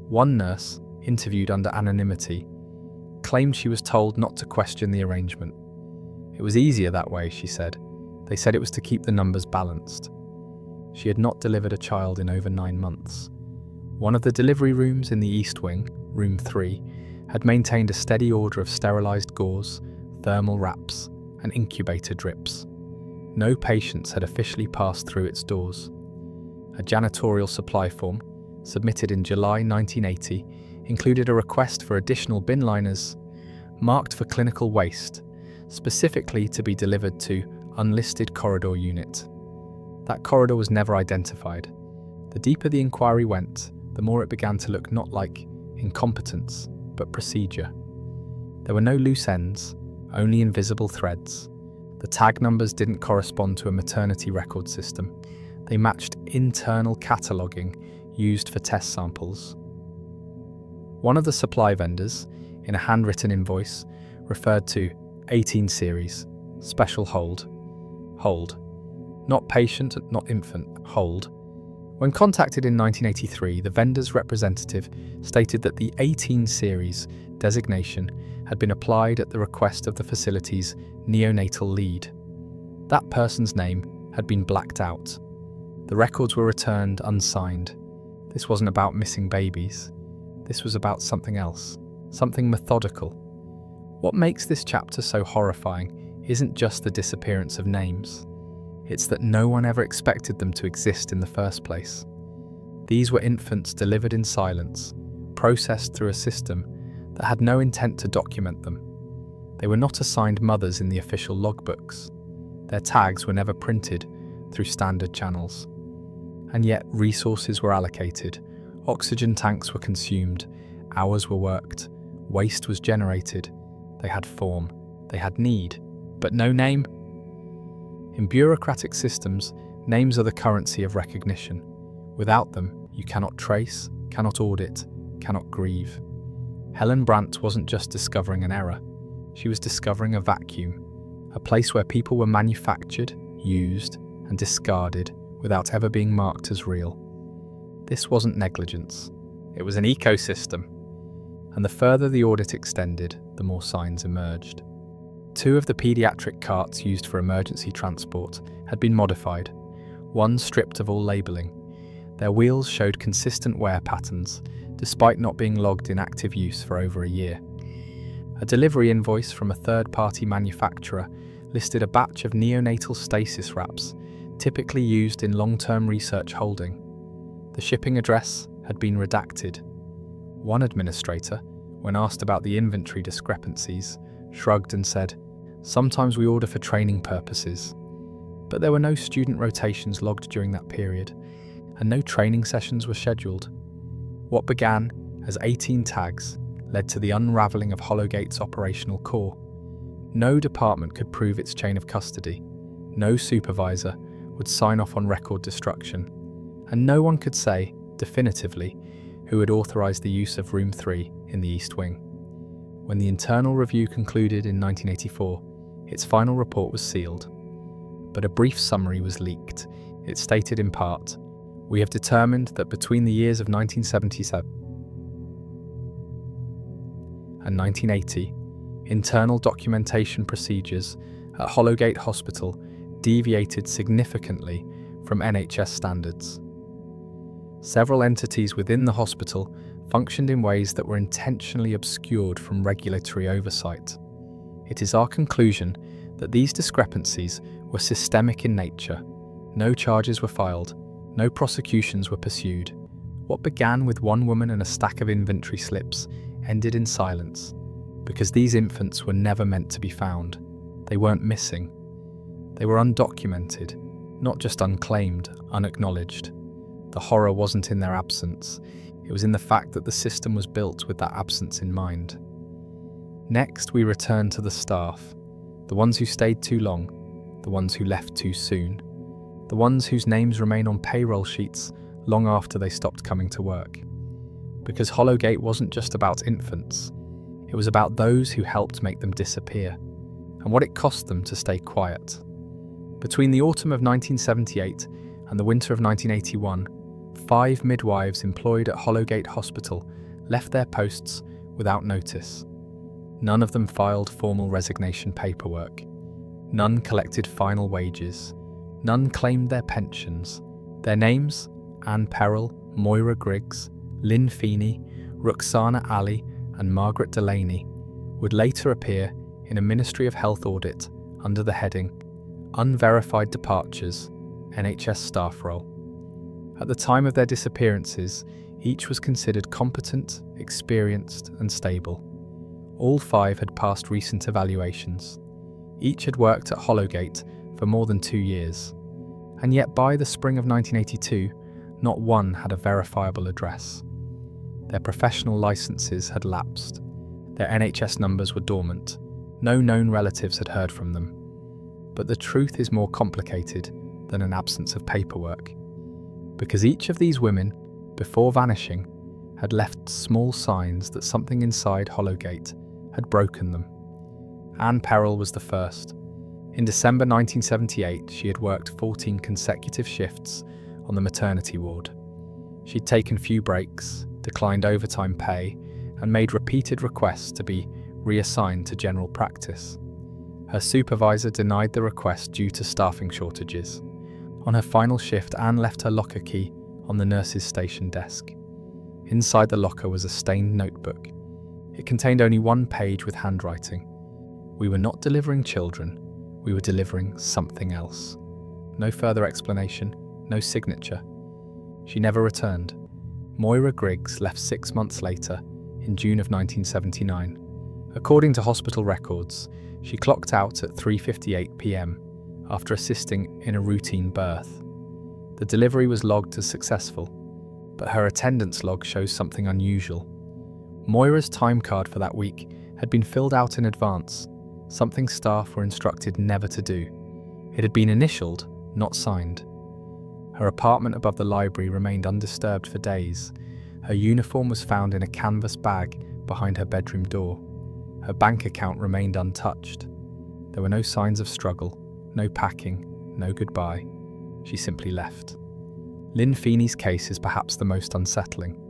A: One nurse, interviewed under anonymity, claimed she was told not to question the arrangement. It was easier that way, she said. They said it was to keep the numbers balanced. She had not delivered a child in over 9 months. One of the delivery rooms in the East Wing, Room 3, had maintained a steady order of sterilised gauze, thermal wraps, and incubator drips. No patients had officially passed through its doors. A janitorial supply form, submitted in July 1980, included a request for additional bin liners marked for clinical waste, specifically to be delivered to unlisted corridor unit. That corridor was never identified. The deeper the inquiry went, the more it began to look not like incompetence, but procedure. There were no loose ends, only invisible threads. The tag numbers didn't correspond to a maternity record system. They matched internal cataloguing used for test samples. One of the supply vendors, in a handwritten invoice, referred to 18 series, special hold. Hold. Not patient, not infant, hold. When contacted in 1983, the vendor's representative stated that the 18 series designation had been applied at the request of the facility's neonatal lead. That person's name had been blacked out. The records were returned unsigned. This wasn't about missing babies. This was about something else, something methodical. What makes this chapter so horrifying isn't just the disappearance of names. It's that no one ever expected them to exist in the first place. These were infants delivered in silence, processed through a system that had no intent to document them. They were not assigned mothers in the official logbooks. Their tags were never printed through standard channels. And yet resources were allocated, oxygen tanks were consumed, hours were worked, waste was generated. They had form, they had need, but no name. In bureaucratic systems, names are the currency of recognition. Without them, you cannot trace, cannot audit, cannot grieve. Helen Brandt wasn't just discovering an error. She was discovering a vacuum, a place where people were manufactured, used, and discarded without ever being marked as real. This wasn't negligence. It was an ecosystem. And the further the audit extended, the more signs emerged. 2 of the paediatric carts used for emergency transport had been modified, one stripped of all labelling. Their wheels showed consistent wear patterns, despite not being logged in active use for over a year. A delivery invoice from a third-party manufacturer listed a batch of neonatal stasis wraps, typically used in long-term research holding. The shipping address had been redacted. One administrator, when asked about the inventory discrepancies, shrugged and said, "Sometimes we order for training purposes." But there were no student rotations logged during that period, and no training sessions were scheduled. What began as 18 tags led to the unravelling of Hollowgate's operational core. No department could prove its chain of custody, no supervisor would sign off on record destruction, and no one could say, definitively, who had authorised the use of Room 3 in the East Wing. When the internal review concluded in 1984, its final report was sealed. But a brief summary was leaked. It stated in part, "We have determined that between the years of 1977 and 1980, internal documentation procedures at Hollowgate Hospital deviated significantly from NHS standards. Several entities within the hospital functioned in ways that were intentionally obscured from regulatory oversight. It is our conclusion that these discrepancies were systemic in nature. No charges were filed, no prosecutions were pursued. What began with one woman and a stack of inventory slips ended in silence, because these infants were never meant to be found. They weren't missing. They were undocumented, not just unclaimed, unacknowledged. The horror wasn't in their absence, it was in the fact that the system was built with that absence in mind. Next, we return to the staff, the ones who stayed too long, the ones who left too soon, the ones whose names remain on payroll sheets long after they stopped coming to work. Because Hollowgate wasn't just about infants, it was about those who helped make them disappear, and what it cost them to stay quiet. Between the autumn of 1978 and the winter of 1981, 5 midwives employed at Hollowgate Hospital left their posts without notice. None of them filed formal resignation paperwork. None collected final wages. None claimed their pensions. Their names, Anne Perrell, Moira Griggs, Lynn Feeney, Ruxana Ali, and Margaret Delaney, would later appear in a Ministry of Health audit under the heading Unverified Departures, NHS Staff Role. At the time of their disappearances, each was considered competent, experienced, and stable. All 5 had passed recent evaluations. Each had worked at Hollowgate for more than 2 years. And yet by the spring of 1982, not one had a verifiable address. Their professional licences had lapsed. Their NHS numbers were dormant. No known relatives had heard from them. But the truth is more complicated than an absence of paperwork. Because each of these women, before vanishing, had left small signs that something inside Hollowgate had broken them. Anne Perrell was the first. In December 1978, she had worked 14 consecutive shifts on the maternity ward. She'd taken few breaks, declined overtime pay, and made repeated requests to be reassigned to general practice. Her supervisor denied the request due to staffing shortages. On her final shift, Anne left her locker key on the nurse's station desk. Inside the locker was a stained notebook. It contained only one page with handwriting. We were not delivering children, we were delivering something else. No further explanation, no signature. She never returned. Moira Griggs left 6 months later, in June of 1979. According to hospital records, she clocked out at 3:58 p.m. after assisting in a routine birth. The delivery was logged as successful, but her attendance log shows something unusual. Moira's time card for that week had been filled out in advance, something staff were instructed never to do. It had been initialed, not signed. Her apartment above the library remained undisturbed for days. Her uniform was found in a canvas bag behind her bedroom door. Her bank account remained untouched. There were no signs of struggle, no packing, no goodbye. She simply left. Lynn Feeney's case is perhaps the most unsettling.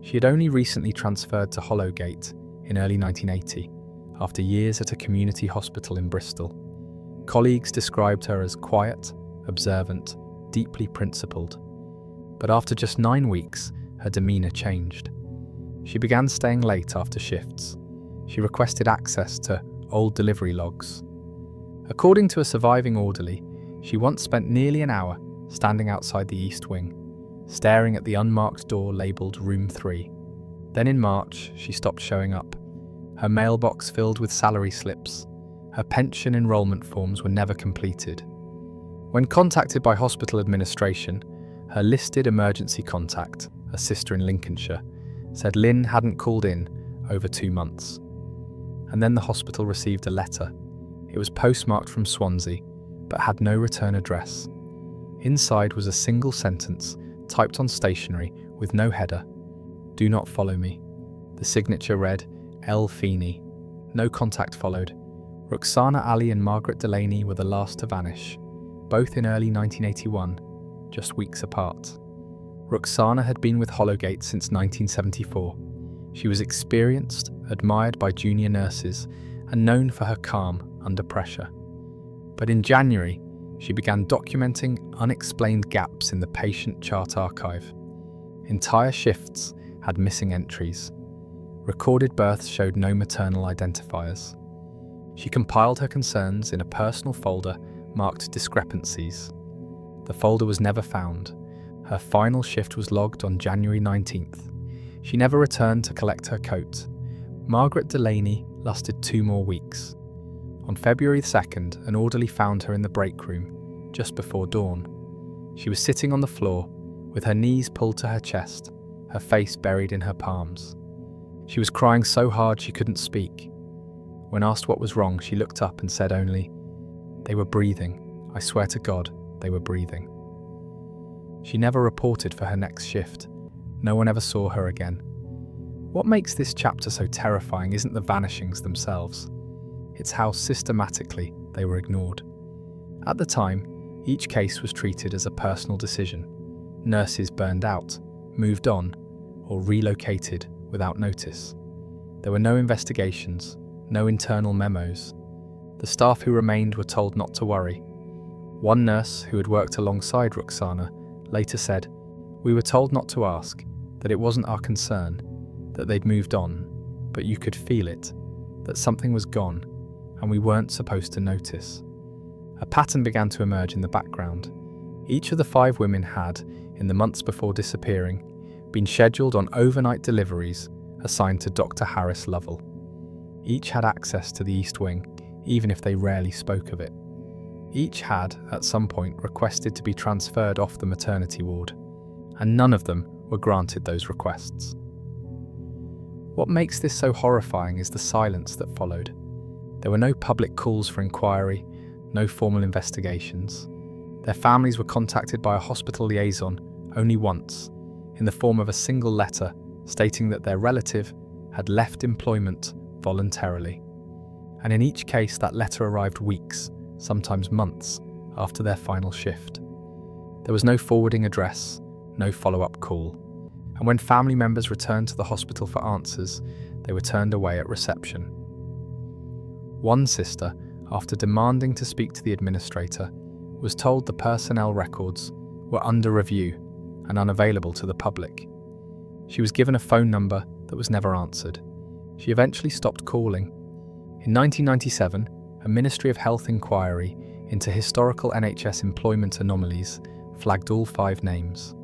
A: She had only recently transferred to Hollowgate in early 1980, after years at a community hospital in Bristol. Colleagues described her as quiet, observant, deeply principled. But after just 9 weeks, her demeanour changed. She began staying late after shifts. She requested access to old delivery logs. According to a surviving orderly, she once spent nearly an hour standing outside the East Wing, staring at the unmarked door labelled Room 3. Then in March, she stopped showing up. Her mailbox filled with salary slips. Her pension enrolment forms were never completed. When contacted by hospital administration, her listed emergency contact, a sister in Lincolnshire, said Lynn hadn't called in over 2 months. And then the hospital received a letter. It was postmarked from Swansea, but had no return address. Inside was a single sentence, typed on stationery with no header. "Do not follow me." The signature read, L. Feeney. No contact followed. Roxana Ali and Margaret Delaney were the last to vanish, both in early 1981, just weeks apart. Roxana had been with Hollowgate since 1974. She was experienced, admired by junior nurses, and known for her calm under pressure. But in January, she began documenting unexplained gaps in the patient chart archive. Entire shifts had missing entries. Recorded births showed no maternal identifiers. She compiled her concerns in a personal folder marked discrepancies. The folder was never found. Her final shift was logged on January 19th. She never returned to collect her coat. Margaret Delaney lasted 2 more weeks. On February 2nd, an orderly found her in the break room, just before dawn. She was sitting on the floor, with her knees pulled to her chest, her face buried in her palms. She was crying so hard she couldn't speak. When asked what was wrong, she looked up and said only, "They were breathing. I swear to God, they were breathing." She never reported for her next shift. No one ever saw her again. What makes this chapter so terrifying isn't the vanishings themselves. It's how systematically they were ignored. At the time, each case was treated as a personal decision. Nurses burned out, moved on, or relocated without notice. There were no investigations, no internal memos. The staff who remained were told not to worry. One nurse who had worked alongside Roxana later said, "We were told not to ask, that it wasn't our concern, that they'd moved on, but you could feel it, that something was gone, and we weren't supposed to notice." A pattern began to emerge in the background. Each of the 5 women had, in the months before disappearing, been scheduled on overnight deliveries assigned to Dr. Harris Lovell. Each had access to the East Wing, even if they rarely spoke of it. Each had, at some point, requested to be transferred off the maternity ward, and none of them were granted those requests. What makes this so horrifying is the silence that followed. There were no public calls for inquiry, no formal investigations. Their families were contacted by a hospital liaison only once, in the form of a single letter stating that their relative had left employment voluntarily. And in each case, that letter arrived weeks, sometimes months, after their final shift. There was no forwarding address, no follow-up call. And when family members returned to the hospital for answers, they were turned away at reception. One sister, after demanding to speak to the administrator, was told the personnel records were under review and unavailable to the public. She was given a phone number that was never answered. She eventually stopped calling. In 1997, a Ministry of Health inquiry into historical NHS employment anomalies flagged all 5 names.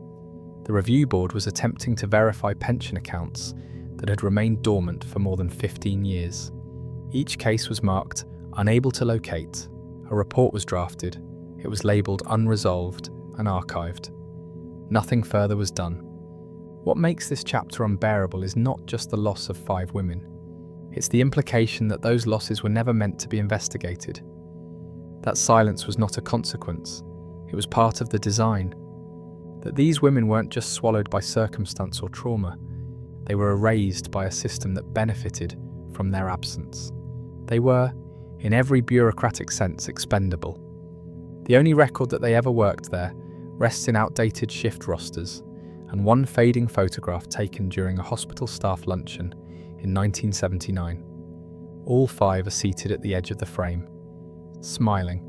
A: The review board was attempting to verify pension accounts that had remained dormant for more than 15 years. Each case was marked unable to locate. A report was drafted. It was labelled unresolved and archived. Nothing further was done. What makes this chapter unbearable is not just the loss of 5 women. It's the implication that those losses were never meant to be investigated. That silence was not a consequence. It was part of the design. That these women weren't just swallowed by circumstance or trauma. They were erased by a system that benefited from their absence. They were, in every bureaucratic sense, expendable. The only record that they ever worked there rests in outdated shift rosters and one fading photograph taken during a hospital staff luncheon in 1979. All 5 are seated at the edge of the frame, smiling.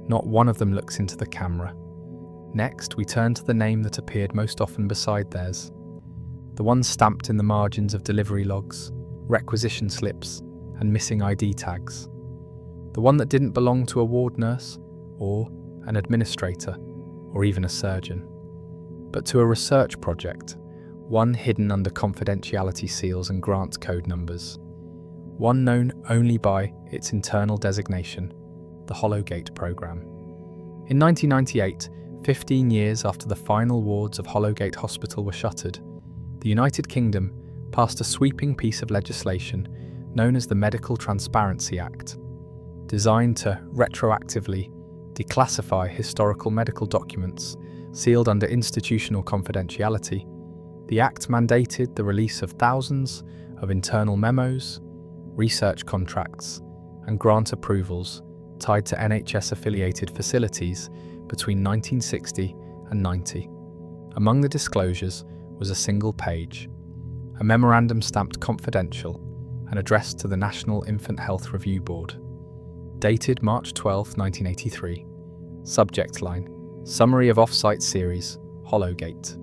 A: Not one of them looks into the camera. Next, we turn to the name that appeared most often beside theirs. The one stamped in the margins of delivery logs, requisition slips, and missing ID tags. The one that didn't belong to a ward nurse, or an administrator, or even a surgeon, but to a research project, one hidden under confidentiality seals and grant code numbers, one known only by its internal designation, the Hollowgate programme. In 1998, 15 years after the final wards of Hollowgate Hospital were shuttered, the United Kingdom passed a sweeping piece of legislation known as the Medical Transparency Act. Designed to retroactively declassify historical medical documents sealed under institutional confidentiality, the Act mandated the release of thousands of internal memos, research contracts, and grant approvals tied to NHS-affiliated facilities between 1960 and 90. Among the disclosures was a single page, a memorandum stamped confidential and addressed to the National Infant Health Review Board. Dated March 12, 1983. Subject line: Summary of Off-Site Series, Hollowgate.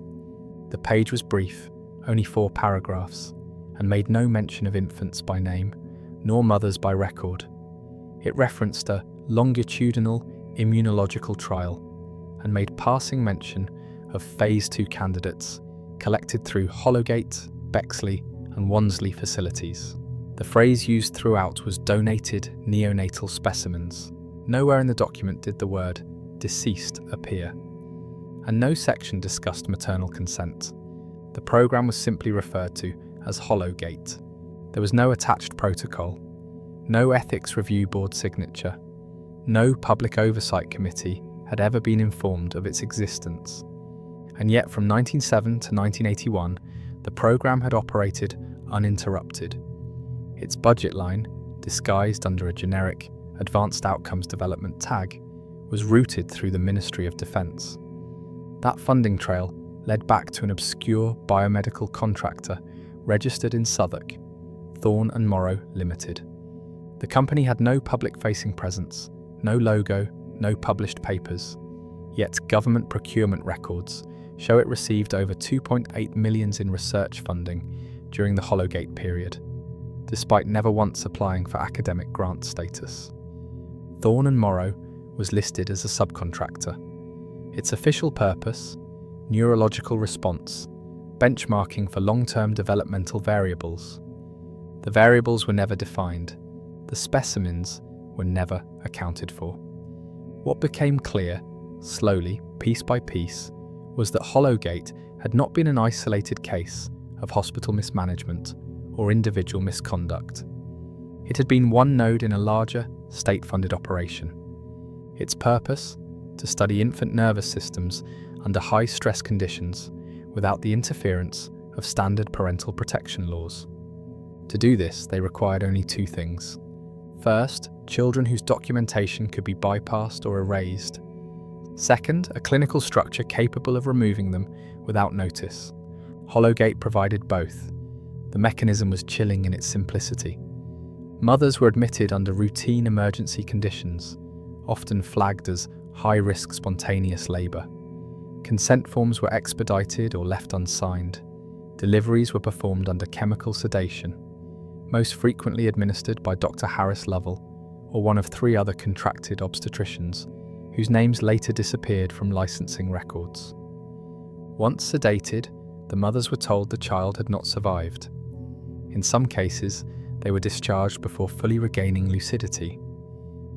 A: The page was brief, only 4 paragraphs, and made no mention of infants by name, nor mothers by record. It referenced a longitudinal immunological trial, and made passing mention of Phase 2 candidates collected through Hollowgate, Bexley, and Wansley facilities. The phrase used throughout was donated neonatal specimens. Nowhere in the document did the word deceased appear, and no section discussed maternal consent. The programme was simply referred to as Hollowgate. There was no attached protocol, no ethics review board signature, no public oversight committee had ever been informed of its existence. And yet from 1907 to 1981, the programme had operated uninterrupted. Its budget line, disguised under a generic Advanced Outcomes Development tag, was routed through the Ministry of Defence. That funding trail led back to an obscure biomedical contractor registered in Southwark, Thorne and Morrow Limited. The company had no public-facing presence, no logo, no published papers, yet government procurement records show it received over 2.8 million in research funding during the Hollowgate period, despite never once applying for academic grant status. Thorne and Morrow was listed as a subcontractor. Its official purpose: neurological response, benchmarking for long-term developmental variables. The variables were never defined. The specimens were never accounted for. What became clear, slowly, piece by piece, was that Hollowgate had not been an isolated case of hospital mismanagement or individual misconduct. It had been one node in a larger, state-funded operation. Its purpose: to study infant nervous systems under high-stress conditions without the interference of standard parental protection laws. To do this, they required only 2 things. First, children whose documentation could be bypassed or erased. Second, a clinical structure capable of removing them without notice. Hollowgate provided both. The mechanism was chilling in its simplicity. Mothers were admitted under routine emergency conditions, often flagged as high-risk spontaneous labour. Consent forms were expedited or left unsigned. Deliveries were performed under chemical sedation. most frequently administered by Dr. Harris Lovell, or one of 3 other contracted obstetricians, whose names later disappeared from licensing records. Once sedated, the mothers were told the child had not survived. In some cases, they were discharged before fully regaining lucidity.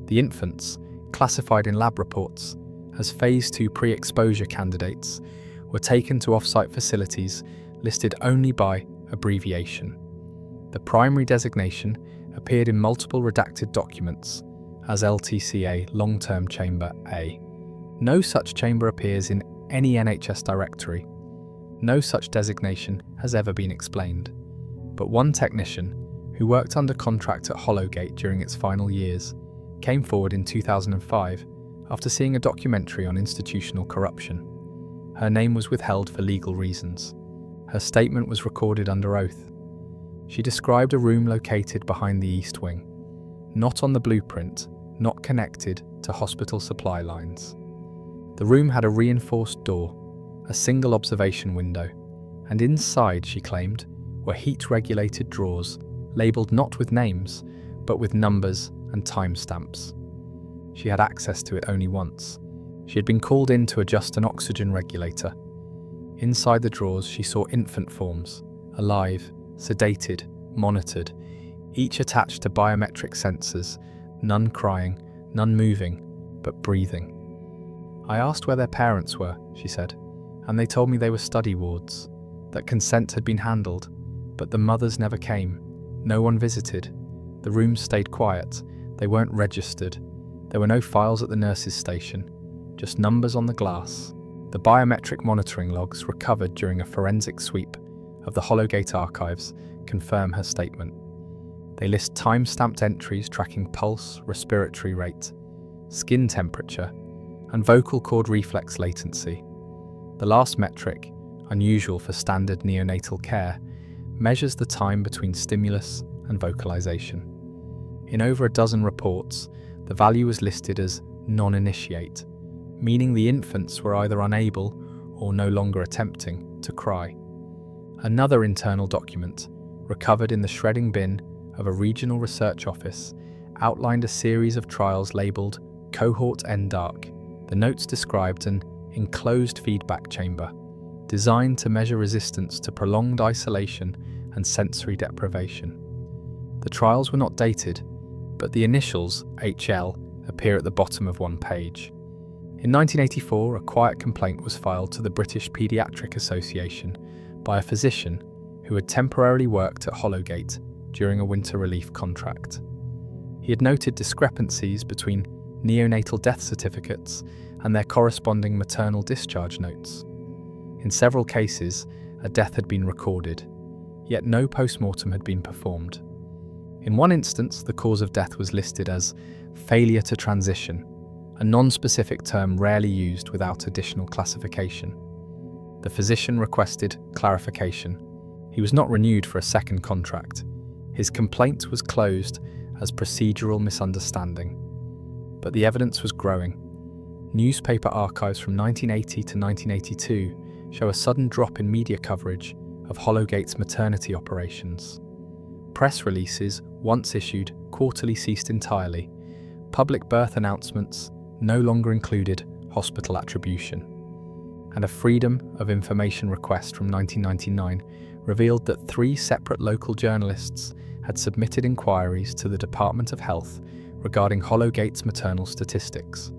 A: The infants, classified in lab reports as Phase 2 pre-exposure candidates, were taken to off-site facilities listed only by abbreviation. The primary designation appeared in multiple redacted documents as LTCA Long-Term Chamber A. No such chamber appears in any NHS directory. No such designation has ever been explained. But one technician, who worked under contract at Hollowgate during its final years, came forward in 2005 after seeing a documentary on institutional corruption. Her name was withheld for legal reasons. Her statement was recorded under oath. She described a room located behind the East Wing, not on the blueprint, not connected to hospital supply lines. The room had a reinforced door, a single observation window, and inside, she claimed, were heat-regulated drawers, labelled not with names, but with numbers and timestamps. She had access to it only once. She had been called in to adjust an oxygen regulator. Inside the drawers, she saw infant forms, alive, sedated, monitored, each attached to biometric sensors, none crying, none moving, but breathing. I asked where their parents were, she said, and they told me they were study wards, that consent had been handled, but the mothers never came. No one visited. The rooms stayed quiet. They weren't registered. There were no files at the nurses' station, just numbers on the glass. The biometric monitoring logs recovered during a forensic sweep of the Hollowgate archives confirm her statement. They list time-stamped entries tracking pulse, respiratory rate, skin temperature, and vocal cord reflex latency. The last metric, unusual for standard neonatal care, measures the time between stimulus and vocalization. In over a dozen reports, the value was listed as non-initiate, meaning the infants were either unable or no longer attempting to cry. Another internal document, recovered in the shredding bin of a regional research office, outlined a series of trials labelled Cohort N Dark. The notes described an enclosed feedback chamber, designed to measure resistance to prolonged isolation and sensory deprivation. The trials were not dated, but the initials, HL, appear at the bottom of one page. In 1984, a quiet complaint was filed to the British Paediatric Association by a physician who had temporarily worked at Hollowgate during a winter relief contract. He had noted discrepancies between neonatal death certificates and their corresponding maternal discharge notes. In several cases, a death had been recorded, yet no post-mortem had been performed. In one instance, the cause of death was listed as failure to transition, a non-specific term rarely used without additional classification. The physician requested clarification. He was not renewed for a second contract. His complaint was closed as procedural misunderstanding. But the evidence was growing. Newspaper archives from 1980 to 1982 show a sudden drop in media coverage of Hollowgate's maternity operations. Press releases, once issued, quarterly ceased entirely. Public birth announcements no longer included hospital attribution. And a Freedom of Information request from 1999 revealed that 3 separate local journalists had submitted inquiries to the Department of Health regarding Hollowgate's maternal statistics.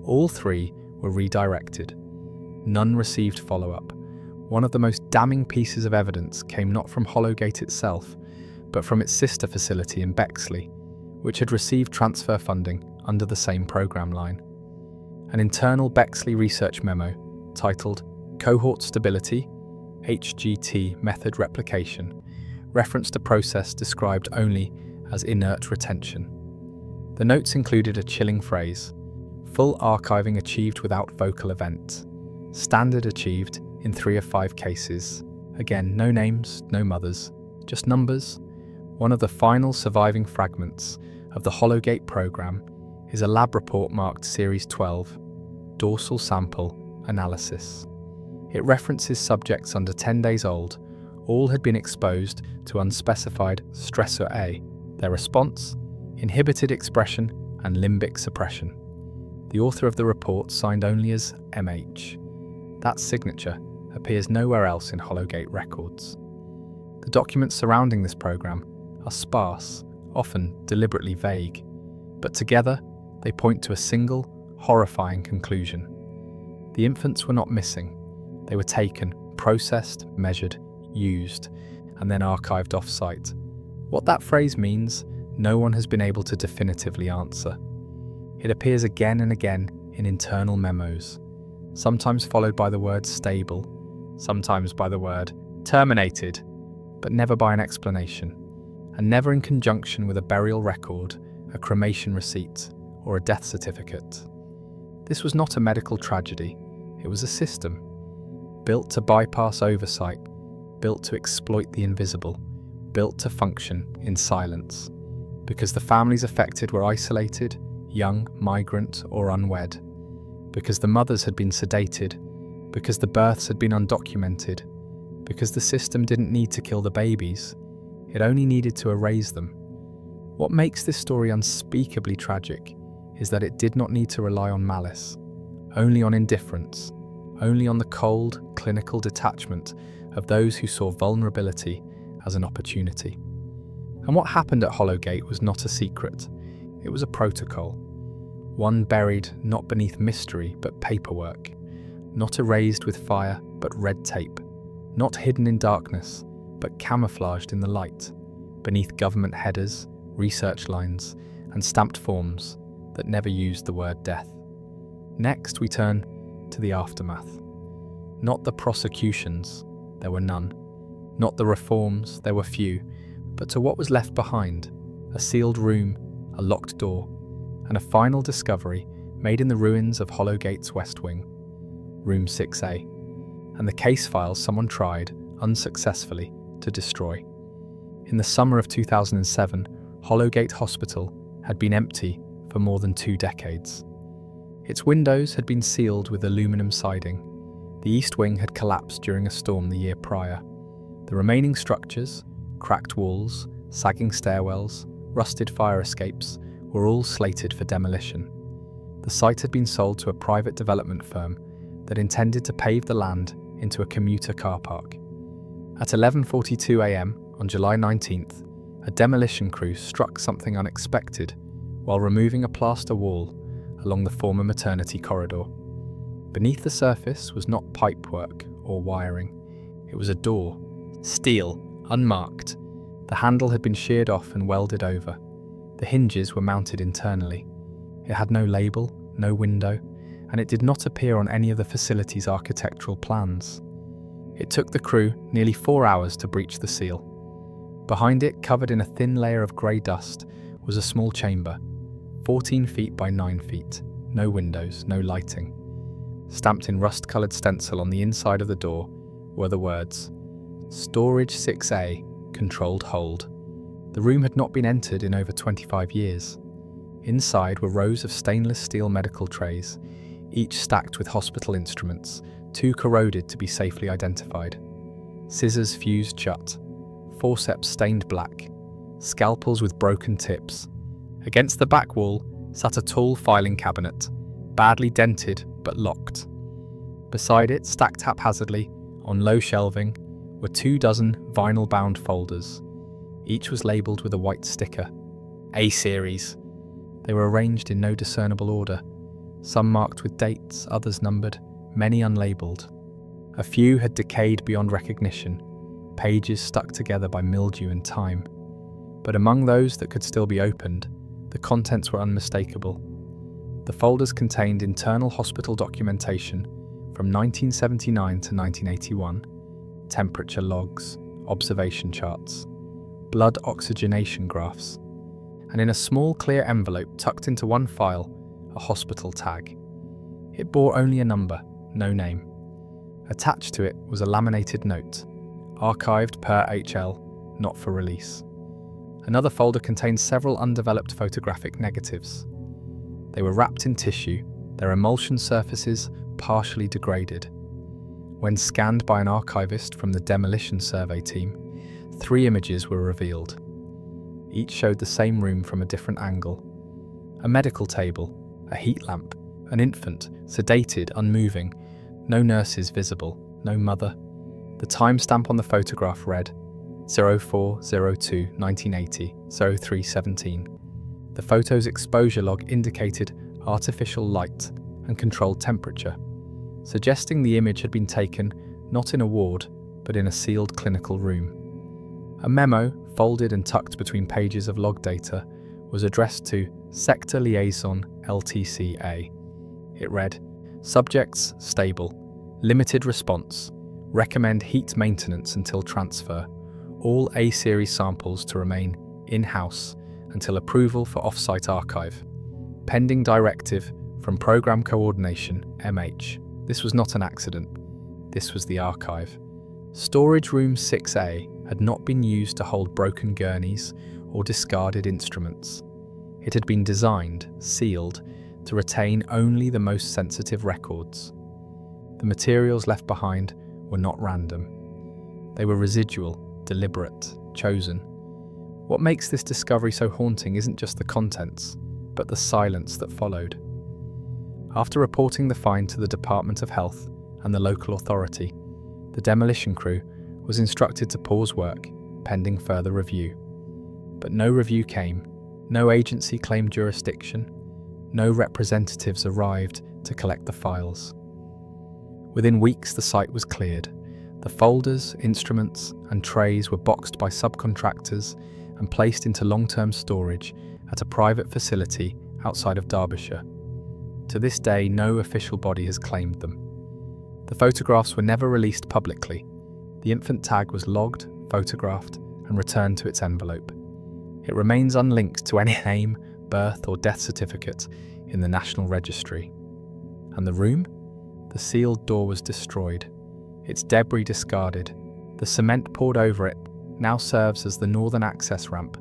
A: All 3 were redirected. None received follow-up. One of the most damning pieces of evidence came not from Hollowgate itself, but from its sister facility in Bexley, which had received transfer funding under the same programme line. An internal Bexley research memo titled Cohort Stability, HGT Method Replication, referenced a process described only as inert retention. The notes included a chilling phrase: full archiving achieved without vocal event. Standard achieved in 3 of 5 cases. Again, no names, no mothers, just numbers. One of the final surviving fragments of the Hollowgate programme is a lab report marked Series 12, Dorsal Sample Analysis. It references subjects under 10 days old, All had been exposed to unspecified stressor A. Their response? Inhibited expression and limbic suppression. The author of the report signed only as MH. That signature appears nowhere else in Hollowgate records. The documents surrounding this program are sparse, often deliberately vague, but together they point to a single, horrifying conclusion. The infants were not missing. They were taken, processed, measured, used, and then archived off-site. What that phrase means, no one has been able to definitively answer. It appears again and again in internal memos, sometimes followed by the word stable, sometimes by the word terminated, but never by an explanation, and never in conjunction with a burial record, a cremation receipt, or a death certificate. This was not a medical tragedy, it was a system, built to bypass oversight, built to exploit the invisible, built to function in silence. Because the families affected were isolated, young, migrant, or unwed. Because the mothers had been sedated. Because the births had been undocumented. Because the system didn't need to kill the babies, it only needed to erase them. What makes this story unspeakably tragic is that it did not need to rely on malice, only on indifference, only on the cold, clinical detachment of those who saw vulnerability as an opportunity. And what happened at Hollowgate was not a secret, it was a protocol. One buried not beneath mystery but paperwork, not erased with fire but red tape, not hidden in darkness but camouflaged in the light, beneath government headers, research lines, and stamped forms that never used the word death. Next, we turn to the aftermath. Not the prosecutions, there were none. Not the reforms, there were few, but to what was left behind, a sealed room, a locked door, and a final discovery made in the ruins of Hollowgate's West Wing, Room 6A, and the case files someone tried, unsuccessfully, to destroy. In the summer of 2007, Hollowgate Hospital had been empty for more than 2 decades. Its windows had been sealed with aluminum siding. The east wing had collapsed during a storm the year prior. The remaining structures, cracked walls, sagging stairwells, rusted fire escapes, were all slated for demolition. The site had been sold to a private development firm that intended to pave the land into a commuter car park. At 11:42 a.m. on July 19th, a demolition crew struck something unexpected while removing a plaster wall along the former maternity corridor. Beneath the surface was not pipework or wiring. It was a door, steel, unmarked. The handle had been sheared off and welded over. The hinges were mounted internally. It had no label, no window, and it did not appear on any of the facility's architectural plans. It took the crew nearly 4 hours to breach the seal. Behind it, covered in a thin layer of grey dust, was a small chamber, 14 feet by 9 feet, no windows, no lighting. Stamped in rust-coloured stencil on the inside of the door were the words, "Storage 6A, controlled hold." The room had not been entered in over 25 years. Inside were rows of stainless steel medical trays, each stacked with hospital instruments, too corroded to be safely identified. Scissors fused shut, forceps stained black, scalpels with broken tips. Against the back wall sat a tall filing cabinet, badly dented but locked. Beside it, stacked haphazardly, on low shelving, were 24 vinyl-bound folders. Each was labelled with a white sticker, A Series. They were arranged in no discernible order, some marked with dates, others numbered, many unlabelled. A few had decayed beyond recognition, pages stuck together by mildew and time. But among those that could still be opened, the contents were unmistakable. The folders contained internal hospital documentation from 1979 to 1981, temperature logs, observation charts, blood oxygenation graphs, and in a small clear envelope tucked into one file, a hospital tag. It bore only a number, no name. Attached to it was a laminated note, archived per HL, not for release. Another folder contained several undeveloped photographic negatives. They were wrapped in tissue, their emulsion surfaces partially degraded. When scanned by an archivist from the demolition survey team, 3 images were revealed. Each showed the same room from a different angle. A medical table, a heat lamp, an infant, sedated, unmoving, no nurses visible, no mother. The timestamp on the photograph read 04/02/1980, 03/17. The photo's exposure log indicated artificial light and controlled temperature, suggesting the image had been taken not in a ward, but in a sealed clinical room. A memo, folded and tucked between pages of log data, was addressed to Sector Liaison LTCA. It read, "Subjects stable, limited response, recommend heat maintenance until transfer, all A-series samples to remain in-house until approval for off-site archive. Pending directive from Programme Coordination, MH. This was not an accident. This was the archive. Storage Room 6A had not been used to hold broken gurneys or discarded instruments. It had been designed, sealed, to retain only the most sensitive records. The materials left behind were not random. They were residual, deliberate, chosen. What makes this discovery so haunting isn't just the contents, but the silence that followed. After reporting the find to the Department of Health and the local authority, the demolition crew was instructed to pause work, pending further review. But no review came, no agency claimed jurisdiction, no representatives arrived to collect the files. Within weeks, the site was cleared. The folders, instruments, and trays were boxed by subcontractors and placed into long-term storage at a private facility outside of Derbyshire. To this day, no official body has claimed them. The photographs were never released publicly. The infant tag was logged, photographed, and returned to its envelope. It remains unlinked to any name, birth, or death certificate in the National Registry. And the room? The sealed door was destroyed, its debris discarded. The cement poured over it now serves as the northern access ramp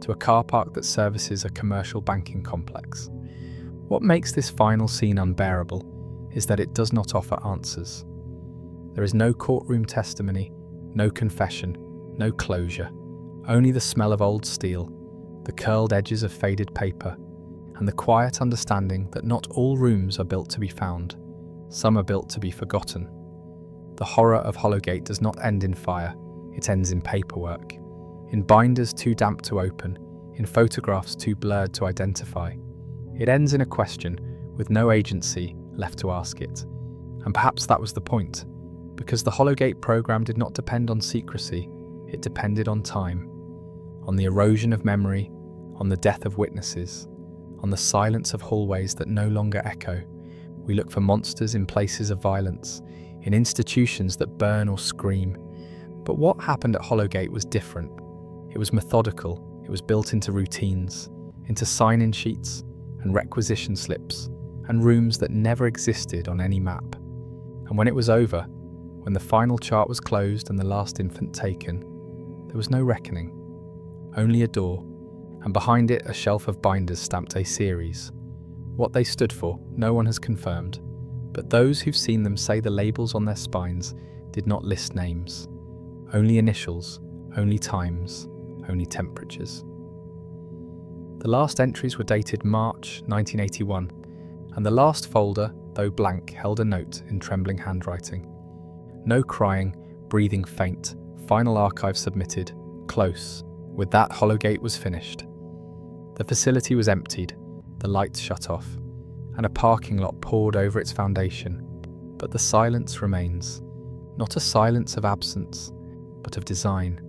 A: to a car park that services a commercial banking complex. What makes this final scene unbearable is that it does not offer answers. There is no courtroom testimony, no confession, no closure, only the smell of old steel, the curled edges of faded paper, and the quiet understanding that not all rooms are built to be found. Some are built to be forgotten. The horror of Hollowgate does not end in fire, it ends in paperwork, in binders too damp to open, in photographs too blurred to identify. It ends in a question with no agency left to ask it. And perhaps that was the point, because the Hollowgate programme did not depend on secrecy, it depended on time, on the erosion of memory, on the death of witnesses, on the silence of hallways that no longer echo. We look for monsters in places of violence, in institutions that burn or scream. But what happened at Hollowgate was different. It was methodical, it was built into routines, into sign-in sheets and requisition slips, and rooms that never existed on any map. And when it was over, when the final chart was closed and the last infant taken, there was no reckoning, only a door, and behind it a shelf of binders stamped A series. What they stood for, no one has confirmed, but those who've seen them say the labels on their spines did not list names. Only initials, only times, only temperatures. The last entries were dated March 1981, and the last folder, though blank, held a note in trembling handwriting. No crying, breathing faint, final archive submitted, close. With that, Hollowgate was finished. The facility was emptied, the lights shut off, and a parking lot poured over its foundation. But the silence remains. Not a silence of absence, but of design.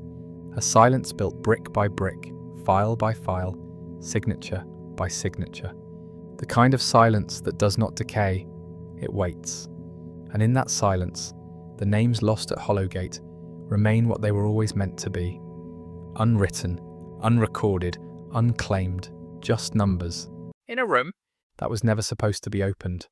A: A silence built brick by brick, file by file, signature by signature. The kind of silence that does not decay, it waits. And in that silence, the names lost at Hollowgate remain what they were always meant to be. Unwritten, unrecorded, unclaimed, just numbers. In a room that was never supposed to be opened.